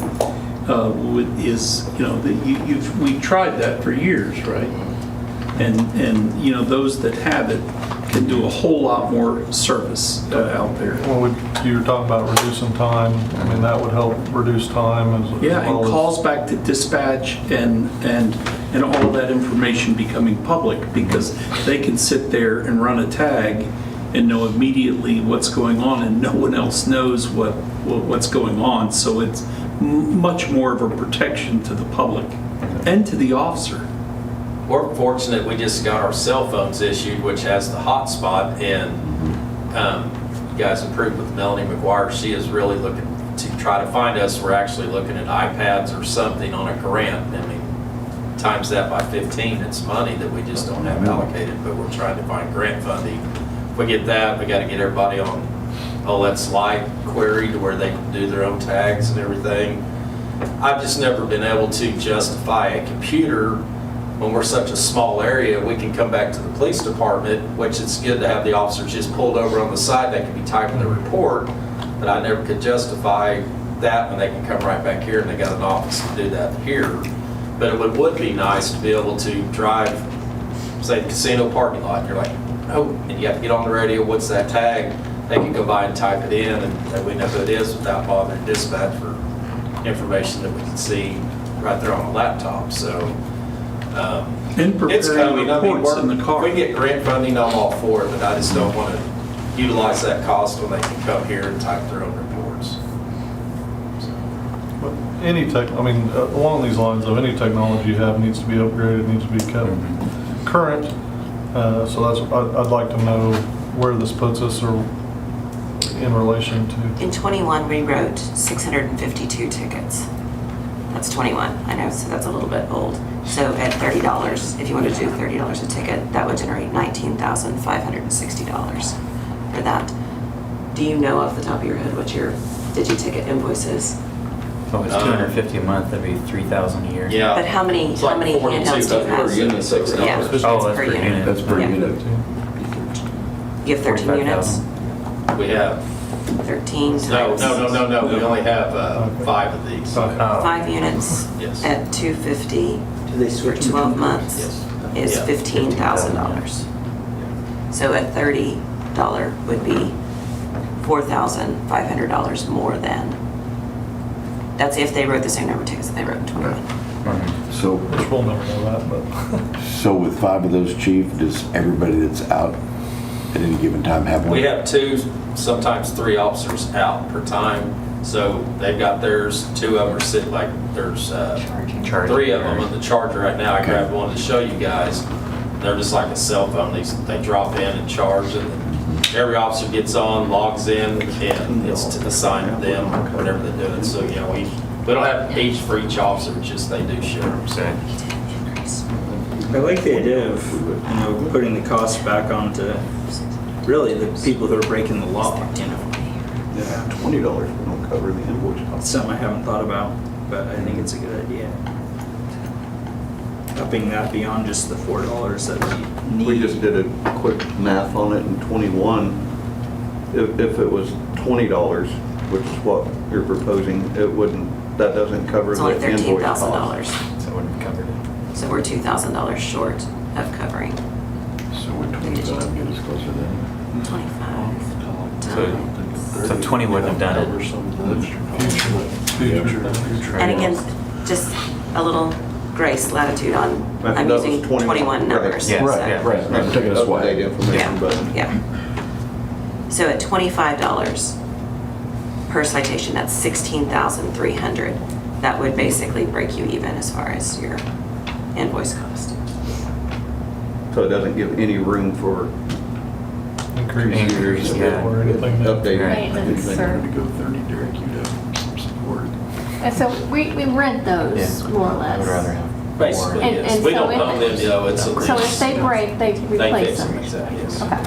we've tried that for years, right? And those that have it can do a whole lot more service out there. well, you were talking about reducing time. I mean, that would help reduce time as Yeah, and well as- calls back to dispatch and all that information becoming public, because they can sit there and run a tag and know immediately what's going on, and no one else knows what's going on. So it's much more of a protection to the public and to the officer. We're fortunate, we just got our cell phones issued, which has the hotspot, and you guys approved with Melanie McGuire. She is really looking to try to find us. We're actually looking at iPads or something on a grant. I mean, times that by 15, it's money that we just don't have allocated, but we're trying to find grant funding. If we get that, we got to get everybody on Let's Light query to where they can do their own tags and everything. I've just never been able to justify a computer when we're such a small area. We can come back to the police department, which it's good to have the officers just pulled over on the side. They can be typing the report, but I never could justify that when they can come right back here and they got an office to do that here. But it would be nice to be able to drive, say, the casino parking lot, and you're like, oh, and you have to get on the radio, what's that tag? They can go by and type it in, and then we know who it is without bothering dispatch for information that we can see right there on the laptop. So And it's preparing coming. I mean, reports in the car. if we get grant funding, I'm all for it, but I just don't want to utilize that cost when they can come here and type their own reports. But any along these lines of any technology you have needs to be upgraded, needs to be kept current. So I'd like to know where this puts us, or in relation to. In 21, we wrote 652 tickets. That's 21, I know, so that's a little bit old. So at $30, if you want to do $30 a ticket, that would generate $19,560 for that. Do you know off the top of your head what your DigiTicket invoice is? If it was $250 a month, that'd be $3,000 a year. Yeah. But how many It's like handhelds do you 42 have? per unit, $6. Yeah, Oh, that's per unit. That's per Yeah. unit. You have 13 units? 45,000. We have, 13 no, times. we only have 5 of these. Oh. 5 units Yes. at $250. They for switch 12 between months Yes. is Yeah. $15,000. So a $30 would be $4,500 more than. That's if they wrote the same number of tickets that they wrote in 21. So, Which we'll never know that, but. so with 5 of those, chief, does everybody that's out at any given time have one? We have 2, sometimes 3 officers out per time. So they've got theirs, 2 of them are sitting, like, there's Charging. 3 of them on the charger right now. I Okay. grabbed one to show you guys. They're just like a cell phone. They drop in and charge, and every officer gets on, logs in, and it's assigned to them whenever they do it. So, you know, we don't have each for each officer, it's just they do share them. So I like the idea of, putting the cost back onto really the people who are breaking the law, Yeah, $20 we don't cover the invoice It's cost. something I haven't thought about, but I think it's a good idea. Upping that beyond just the $4 that we need. We just did a quick math on it in 21. If it was $20, which is what you're proposing, that doesn't cover It's the only invoice cost. $13,000. So it wouldn't be covered. So we're $2,000 short of covering So would 25 get us closer then? 25 So 20 wouldn't have done it. And again, just a little grace latitude on, I'm That was using 21 numbers. Yeah. so- Right, I'm taking us Up-to-date away. information, but Yeah. So at $25 per citation, that's $16,300. That would basically break you even as far as your invoice cost. so it doesn't give any room for Increase or anything. updating. Right, that's sir. To go 30, Derek, you'd have some support. And so we rent those, Yeah. more or I would less. rather have. basically, And- yes. and We so don't if- own them, you know, it's a lease. So if they break, they They replace fix them? them, exactly, yes. Okay.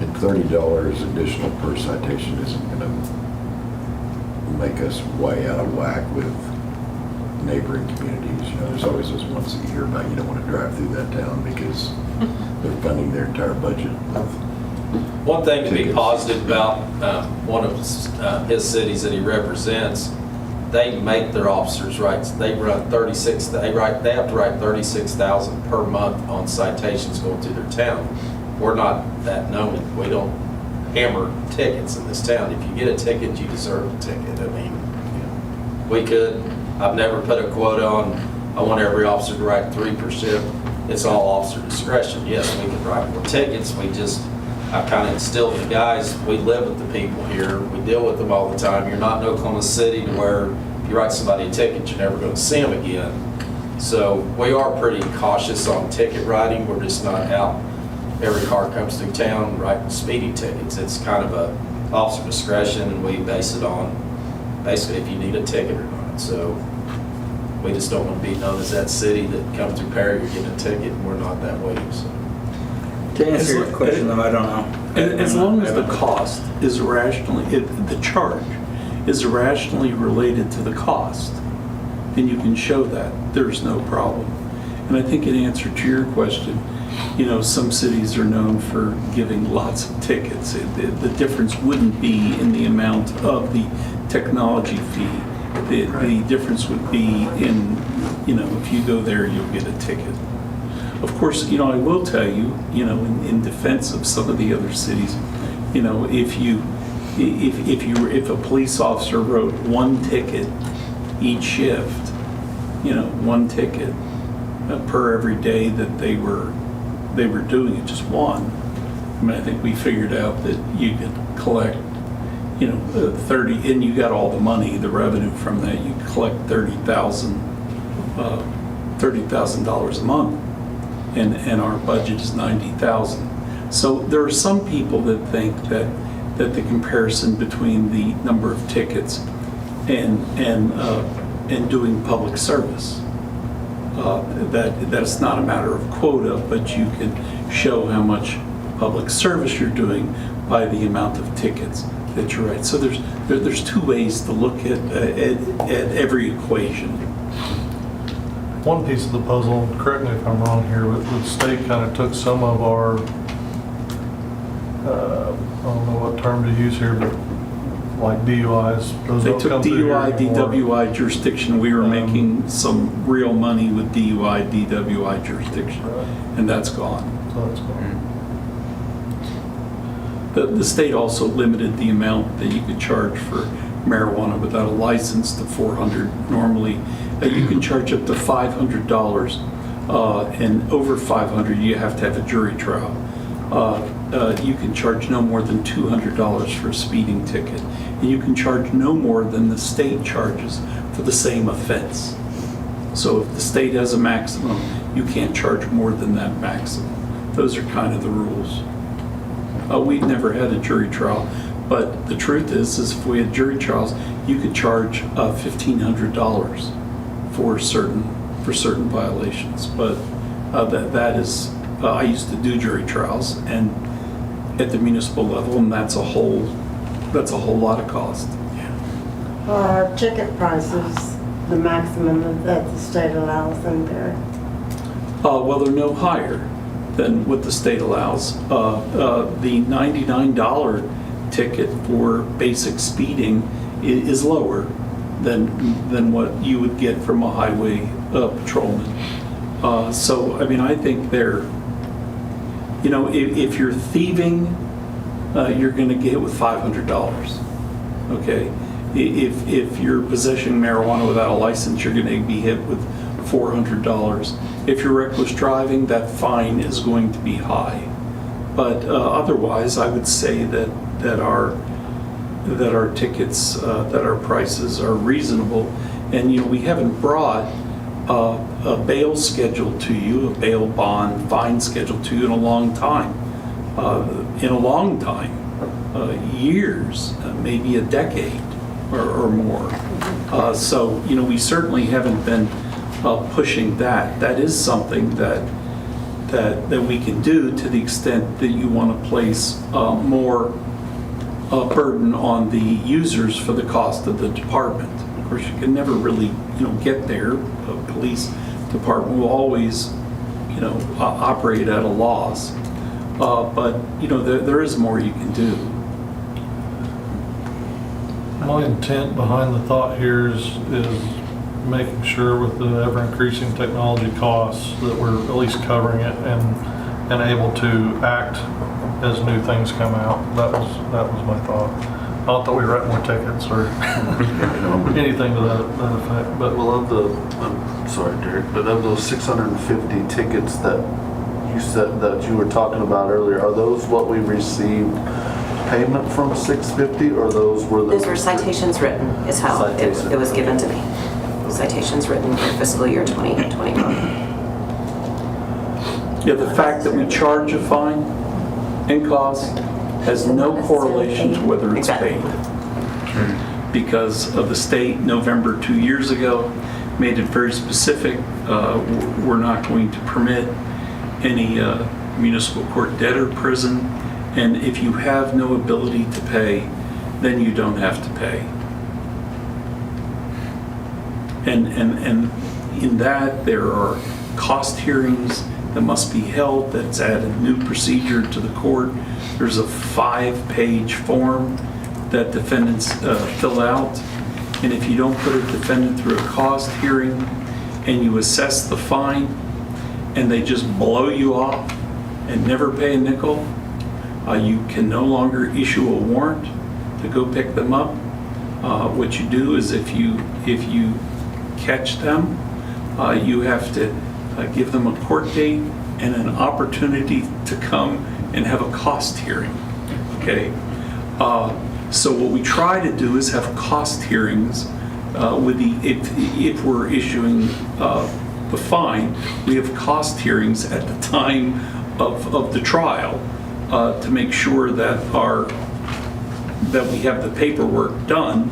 And $30 additional per citation isn't gonna make us way out of whack with neighboring communities. You know, there's always those ones that you hear about, you don't wanna drive through that town because they're funding their entire budget with. One thing to be Tickets. positive about, one of his cities that he represents, they make their officers write, they have to write 36,000 per month on citations going through their town. We're not that known, we don't hammer tickets in this town. If you get a ticket, you deserve a ticket. I mean, we could, I've never put a quote on, I want every officer to write 3 per shift. It's all officer discretion. Yes, we can write more tickets, I kind of instilled in the guys, we live with the people here, we deal with them all the time. You're not in Oklahoma City to where if you write somebody a ticket, you're never going to see them again. So we are pretty cautious on ticket writing. We're just not out, every car comes through town writing speeding tickets. It's kind of a officer discretion, and we base it on basically if you need a ticket or not. So we just don't want to be known as that city that comes through Perry, you're getting a ticket, and we're not that way, so. To answer your question though, I don't know. As long as the cost is rationally, the charge is rationally related to the cost, then you can show that, there's no problem. And I think in answer to your question, some cities are known for giving lots of tickets. The difference wouldn't be in the amount of the technology fee. The difference would be in, if you go there, you'll get a ticket. Of course, I will tell you, in defense of some of the other cities, if a police officer wrote 1 ticket each shift, 1 ticket per every day that they were doing it, just 1. I mean, I think we figured out that you could collect, 30, and you got all the money, the revenue from that, you collect $30,000 a month. And our budget is 90,000. So there are some people that think that the comparison between the number of tickets and doing public service, that it's not a matter of quota, but you can show how much public service you're doing by the amount of tickets that you write. So there's 2 ways to look at every equation. One piece of the puzzle, correct me if I'm wrong here, but the state kind of took some of our, I don't know what term to use here, but like DUIs. Those They don't took come through here DUI, anymore. DWI jurisdiction. We were making some real money with DUI, DWI jurisdiction, and that's gone. So that's gone. The state also limited the amount that you could charge for marijuana without a license to $400. Normally, you can charge up to $500, and over $500, you have to have a jury trial. You can charge no more than $200 for a speeding ticket, and you can charge no more than the state charges for the same offense. So if the state has a maximum, you can't charge more than that maximum. Those are kind of the rules. We've never had a jury trial, but the truth is if we had jury trials, you could charge $1,500 for certain violations. But that is, I used to do jury trials and at the municipal level, and that's a whole lot of cost. Well, our ticket prices, the maximum that the state allows them there. Well, they're no higher than what the state allows. The $99 ticket for basic speeding is lower than what you would get from a highway patrolman. So, I mean, I think they're, you know, if you're thieving, you're going to get hit with $500. Okay? If you're possessing marijuana without a license, you're going to be hit with $400. If you're reckless driving, that fine is going to be high. But otherwise, I would say that our tickets, that our prices are reasonable. And you know, we haven't brought a bail schedule to you, a bail bond fine schedule to you in a long time. Years, maybe a decade or more. So you know, we certainly haven't been pushing that. That is something that we can do to the extent that you want to place more burden on the users for the cost of the department. Of course, you can never really, you know, get there. The police department will always, you know, operate at a loss. But you know, there is more you can do. My intent behind the thought here is making sure with the ever-increasing technology costs that we're at least covering it and able to act as new things come out. That was my thought. Not that we write more tickets or anything to that effect, but Well, I'm sorry, Derek, but of those 650 tickets that you said that you were talking about earlier, are those what we received payment from 650, or those were the... Those were citations written, is how it was given to me. Citations written for fiscal year 2021. Yeah, the fact that we charge a fine and cost has no correlation to whether it's paid. Because of the state, November 2 years ago, made it very specific. We're not going to permit any municipal court debtor prison, and if you have no ability to pay, then you don't have to pay. And in that, there are cost hearings that must be held. That's added new procedure to the court. There's a 5-page form that defendants fill out. And if you don't put a defendant through a cost hearing and you assess the fine and they just blow you off and never pay a nickel, you can no longer issue a warrant to go pick them up. What you do is if you catch them, you have to give them a court date and an opportunity to come and have a cost hearing. Okay? So what we try to do is have cost hearings with if we're issuing the fine, we have cost hearings at the time of the trial to make sure that we have the paperwork done.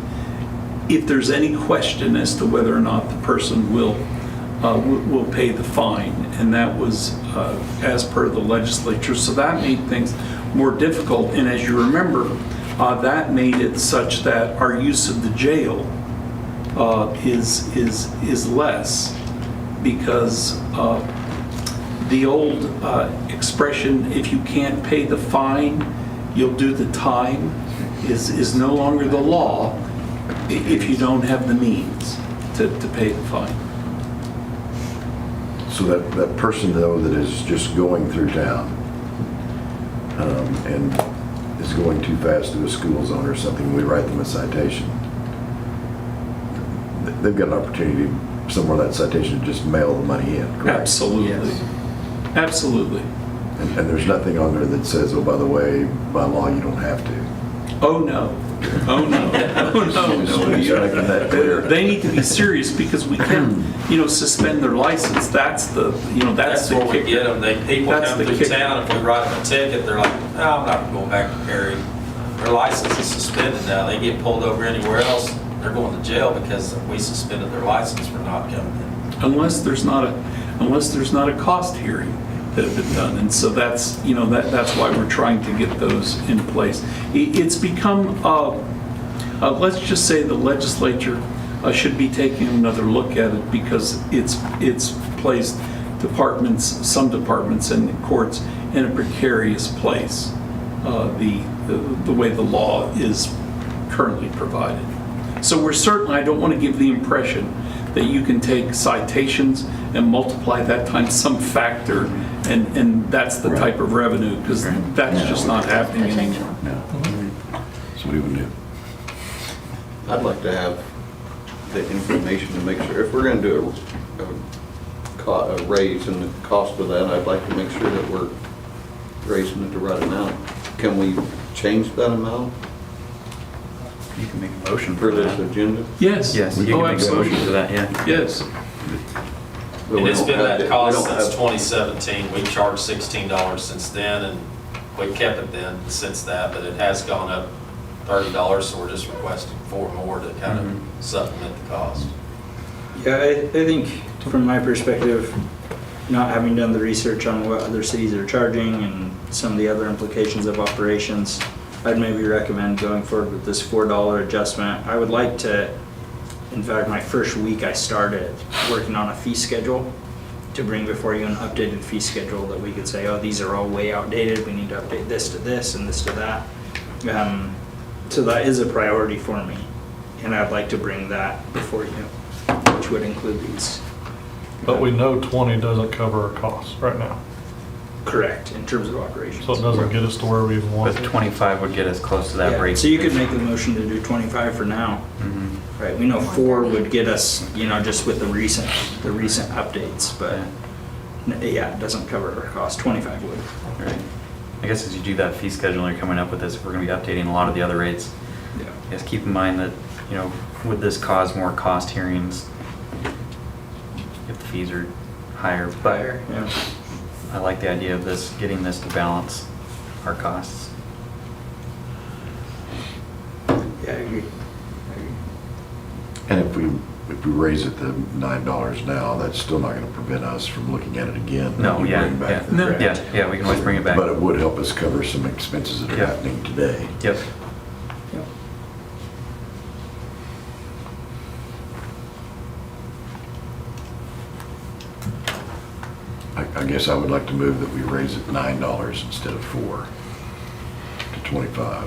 If there's any question as to whether or not the person will pay the fine, and that was as per the legislature. So that made things more difficult. And as you remember, that made it such that our use of the jail is less, because the old expression, if you can't pay the fine, you'll do the time, is no longer the law if you don't have the means to pay the fine. So that person though that is just going through town and is going too fast through a school zone or something, we write them a citation. They've got an opportunity somewhere that citation to just mail the money in, correct? Absolutely. Yes. Absolutely. And there's nothing on there that says, oh, by the way, by law, you don't have to. Oh, no. Oh, no. Oh, no, no. Just making that clear. They need to be serious because we can't, suspend their license. That's the, that's That's the where we kicker. get them. People That's come the through kicker. town, if we write them a ticket, they're like, no, I'm not going back to Perry. Their license is suspended now. They get pulled over anywhere else, they're going to jail because we suspended their license for not coming in. Unless there's not a cost hearing that have been done. And so that's, that's why we're trying to get those in place. It's become, let's just say the legislature should be taking another look at it because it's placed some departments and courts in a precarious place, the way the law is currently provided. So we're certainly, I don't want to give the impression that you can take citations and multiply that times some factor and that's the type of revenue, because that's just not happening anymore. No. So what do we do? I'd like to have the information to make sure, if we're gonna do a raise and the cost of that, I'd like to make sure that we're raising it the right amount. Can we change that amount You can make a motion for for this that. agenda? Yes. Yes, you Oh, can make a motion absolutely. for that, yeah. Yes. But And we it's don't been have that to- we cost don't since have- 2017. We charged $16 since then, and we kept it then since that, but it has gone up $30, so we're just requesting 4 more to kind of supplement the cost. Yeah, I think from my perspective, not having done the research on what other cities are charging and some of the other implications of operations, I'd maybe recommend going forward with this $4 adjustment. I would like to, in fact, my first week I started working on a fee schedule to bring before you an updated fee schedule that we could say, oh, these are all way outdated, we need to update this to this and this to that. So that is a priority for me, and I'd like to bring that before you, which would include these. But we know 20 doesn't cover our costs right now. Correct, in terms of operations. So it doesn't get us to where we even want But to. 25 would get us close to that Yeah, break. so you could make the motion to do 25 for now. Mhm. Right, we know 4 would get us, just with the recent updates, but yeah, it doesn't cover our cost. 25 would. Right. I guess as you do that fee schedule and you're coming up with this, we're going to be updating a lot of the other rates. Yeah. Just keep in mind that, would this cause more cost hearings if the fees are higher? But Higher, yeah. I like the idea of this, getting this to balance our costs. Yeah, I agree. And if we raise it to $9 now, that's still not gonna prevent us from looking at it again. No, when we yeah, bring back yeah. the No. grant. Yeah, we can always bring it back. But it would help us cover some expenses that are Yeah. happening today. Yep. I guess I would like to move that we raise it $9 instead of 4 to 25.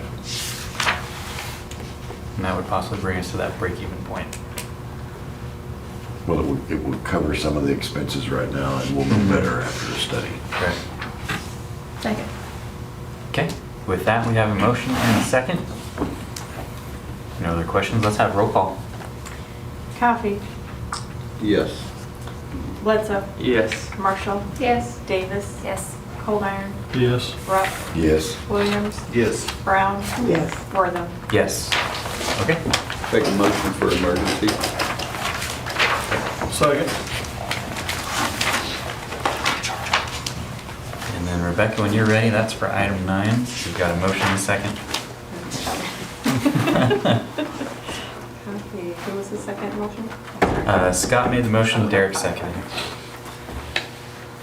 And that would possibly bring us to that break-even point. Well, it would cover some of the expenses right now, and we'll know better after the study. Okay. Second. Okay, with that, we have a motion and a second. No other questions? Let's have roll call. Coffee. Yes. Bledsoe. Yes. Marshall. Yes. Davis. Yes. Coldiron. Yes. Ruff. Yes. Williams. Yes. Brown. Yes. Wortham. Yes. Okay. Make a motion for emergency. Second. And then Rebecca, when you're ready, that's for item 9. We've got a motion and a second. Coffee. Who was the second motion? Scott made the motion, Derek seconded.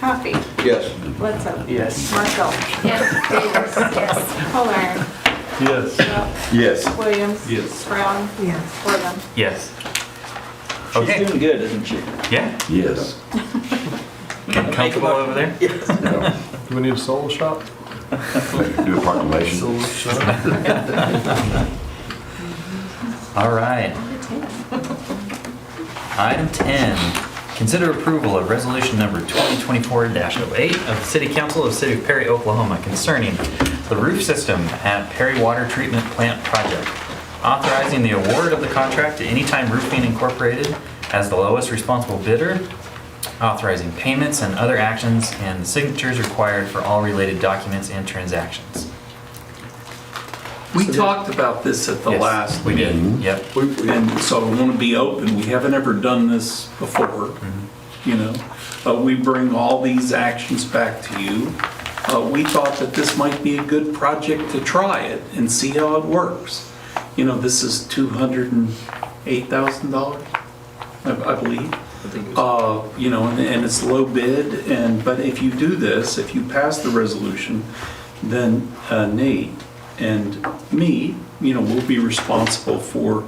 Coffee. Yes. Bledsoe. Yes. Marshall. Yes. Davis. Yes. Coldiron. Yes. Ruff. Yes. Williams. Yes. Brown. Yes. Wortham. Yes. She's Okay. doing good, isn't she? Yeah. Yes. Getting comfortable over there? Do we need a solo shot? Do a proclamation. All right. Item 10, consider approval of resolution number 2024-08 of the City Council of the City of Perry, Oklahoma concerning the roof system at Perry Water Treatment Plant Project, authorizing the award of the contract to Anytime Roofing Incorporated as the lowest responsible bidder, authorizing payments and other actions, and the signatures required for all related documents and transactions. We talked about this at the Yes, last we did. meeting. Yep. And so I want to be open, we haven't ever done this before, you know? We bring all these actions back to you. We thought that this might be a good project to try it and see how it works. You know, this is $208,000, I believe. I think it was. You know, and it's low bid, but if you do this, if you pass the resolution, then Nate and me, you know, will be responsible for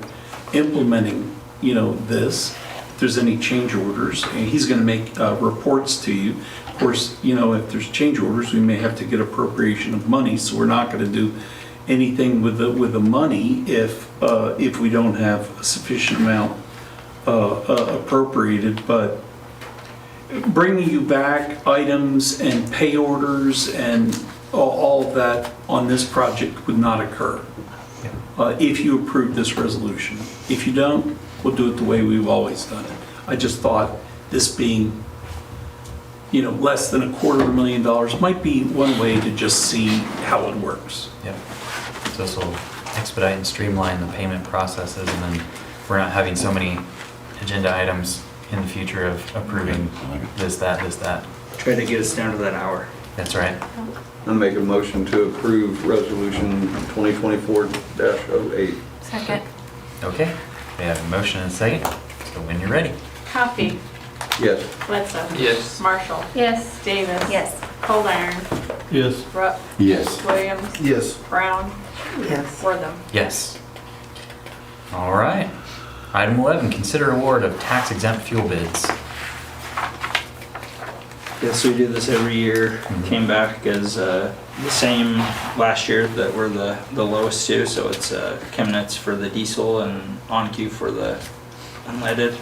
implementing, you know, this. If there's any change orders, and he's gonna make reports to you. Of course, you know, if there's change orders, we may have to get appropriation of money, so we're not gonna do anything with the money if we don't have a sufficient amount appropriated. But bringing you back items and pay orders and all of that on this project would not occur if you approve this resolution. If you don't, we'll do it the way we've always done it. I just thought this being, you know, less than $250,000 might be one way to just see how it works. Yep. So this will expedite and streamline the payment processes, and then we're not having so many agenda items in the future of approving this, that. Try to get us down to that hour. That's right. I make a motion to approve resolution 2024-08. Second. Okay, we have a motion and a second, so when you're ready. Coffee. Yes. Bledsoe. Yes. Marshall. Yes. Davis. Yes. Cold Iron. Yes. Rupp. Yes. Williams. Yes. Brown. Yes. Wortham. Yes. All right. Item 11, consider award of tax exempt fuel bids. Yes, we do this every year. Came back as the same last year that were the lowest two. So it's Chemnitz for the diesel and OnQ for the unleaded.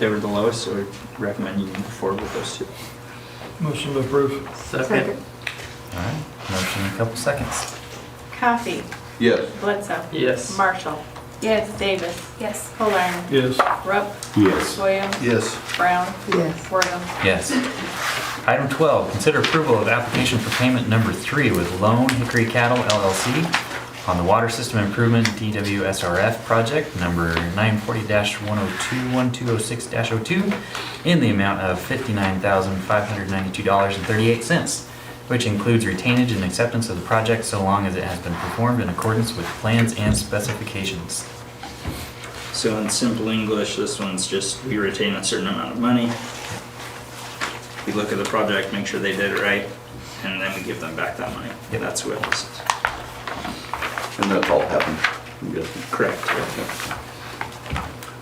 They were the lowest, so we recommend you move forward with those two. Motion to approve. Second. All right, motion in a couple seconds. Coffee. Yes. Bledsoe. Yes. Marshall. Yes. Davis. Yes. Cold Iron. Yes. Rupp. Yes. Williams. Yes. Brown. Yes. Wortham. Yes. Item 12, consider approval of application for payment number 3 with Lone Hickory Cattle LLC on the Water System Improvement DWSRF project number 940-102-1206-02 in the amount of $59,592.38, which includes retainage and acceptance of the project so long as it has been performed in accordance with plans and specifications. So in simple English, this one's just we retain a certain amount of money. We look at the project, make sure they did it right, and then we give them back that money. Yep. That's what this is. And that's all happened, I'm guessing. Correct.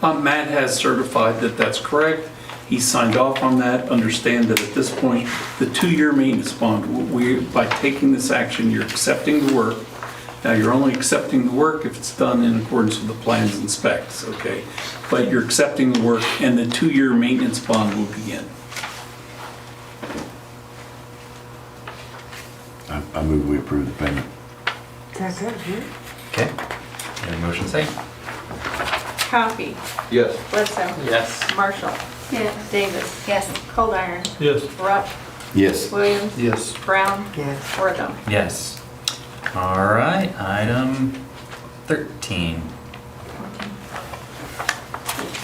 Matt has certified that that's correct. He signed off on that. Understand that at this point, the 2-year maintenance bond, by taking this action, you're accepting the work. Now, you're only accepting the work if it's done in accordance with the plans and specs, okay? But you're accepting the work, and the 2-year maintenance bond will begin. I move we approve the payment. Second. Okay, we have a motion second. Coffee. Yes. Bledsoe. Yes. Marshall. Yes. Davis. Yes. Cold Iron. Yes. Rupp. Yes. Williams. Yes. Brown. Yes. Wortham. Yes. All right, item 13.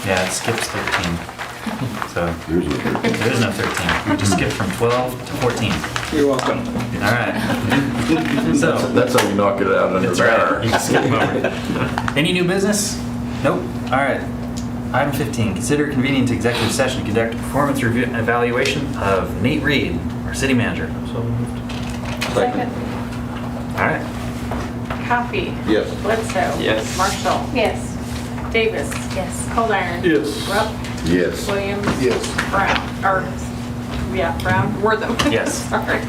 Yeah, it skips 13. So There's a there is no 13. We just skipped from 12 to 14. You're welcome. All right. So That's how you knock it out under that's an right. hour. You can skip them over. Any new business? Nope. All right. Item 15, consider convening to executive session to conduct a performance review and evaluation of Nate Reed, our city manager. So moved. Second. All right. Coffee. Yes. Bledsoe. Yes. Marshall. Yes. Davis. Yes. Cold Iron. Yes. Rupp. Yes. Williams. Yes. Brown. Brown. Wortham. Yes. Sorry.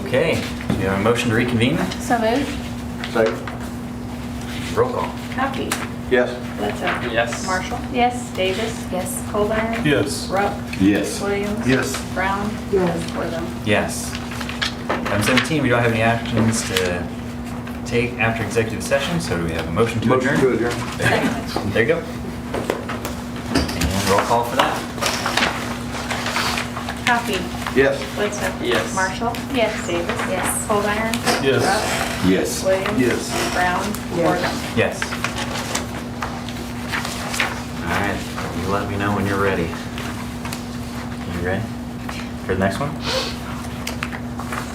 Okay, we have a motion to reconvene. So moved. Second. Roll call. Coffee. Yes. Bledsoe. Yes. Marshall. Yes. Davis. Yes. Coldiron. Yes. Rupp. Yes. Williams. Yes. Brown. Yes. Wortham. Yes. Item 17, we don't have any actions to take after executive session, so do we have a motion to adjourn? Motion to adjourn. There you go. And roll call for that. Coffee. Yes. Bledsoe. Yes. Marshall. Yes. Davis. Yes. Coldiron. Yes. Rupp. Yes. Williams. Yes. Brown. Yes. Wortham. Yes. All right, you let me know when you're ready. You ready for the next one?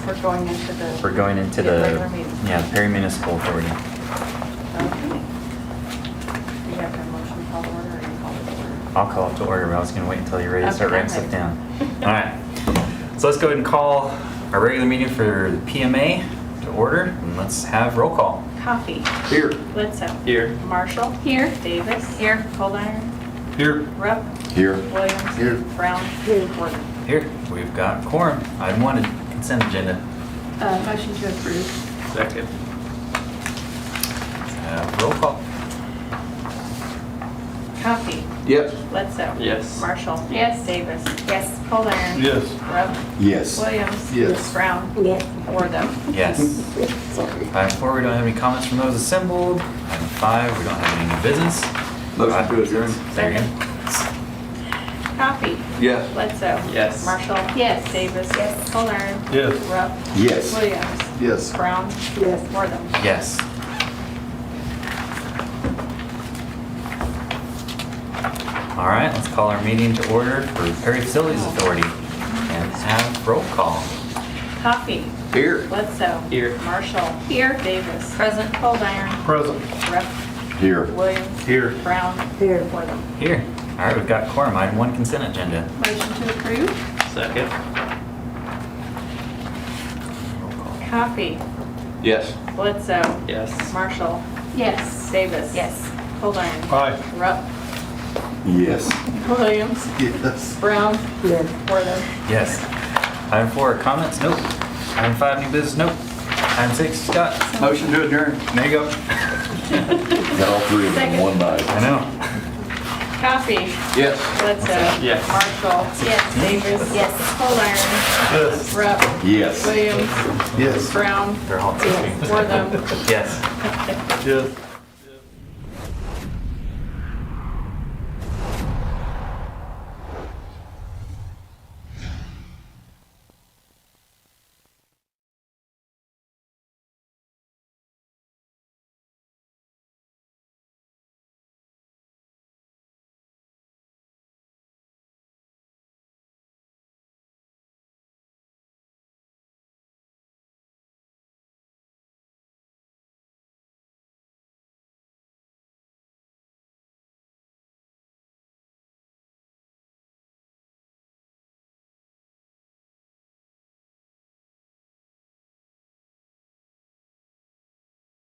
We're going into the. We're going into Yeah, the, regular meeting. yeah, Perry Municipal Authority. Okay. Do you have a motion to call to order or you call it to order? I'll call it to order, but I was gonna wait until you're ready to start Okay, writing stuff okay. down. All right, so let's go ahead and call our regular meeting for the PMA to order, and let's have roll call. Coffee. Here. Bledsoe. Here. Marshall. Here. Davis. Here. Coldiron. Here. Rupp. Here. Williams. Here. Brown. Here. Wortham. Here, we've got quorum. Item 1, consent agenda. Motion to approve. Second. Roll call. Coffee. Yes. Bledsoe. Yes. Marshall. Yes. Davis. Yes. Coldiron. Yes. Rupp. Yes. Williams. Yes. Brown. Yes. Wortham. Yes. Sorry. Item 4, we don't have any comments from those assembled. Item 5, we don't have any new business. Motion to adjourn. There you go. Coffee. Yes. Bledsoe. Yes. Marshall. Yes. Davis. Yes. Coldiron. Yes. Rupp. Yes. Williams. Yes. Brown. Yes. Wortham. Yes. All right, let's call our meeting to order for Perry Facilities Authority and have roll call. Coffee. Here. Bledsoe. Here. Marshall. Here. Davis. Present. Coldiron. Present. Rupp. Here. Williams. Here. Brown. Here. Wortham. Here. All right, we've got quorum. Item 1, consent agenda. Motion to approve. Second. Roll call. Coffee. Yes. Bledsoe. Yes. Marshall. Yes. Davis. Yes. Coldiron. Aye. Rupp. Yes. Williams. Yes. Brown. Yes. Wortham. Yes. Item 4, comments? Nope. Item 5, new business? Nope. Item 6, Scott? Motion to adjourn. There you go. Got all three of them in one night. I know. Coffee. Yes. Bledsoe. Yes. Marshall. Yes. Davis. Yes. Coldiron. Yes. Rupp. Yes. Williams. Yes. Brown. They're all Wortham. Yes. Yes.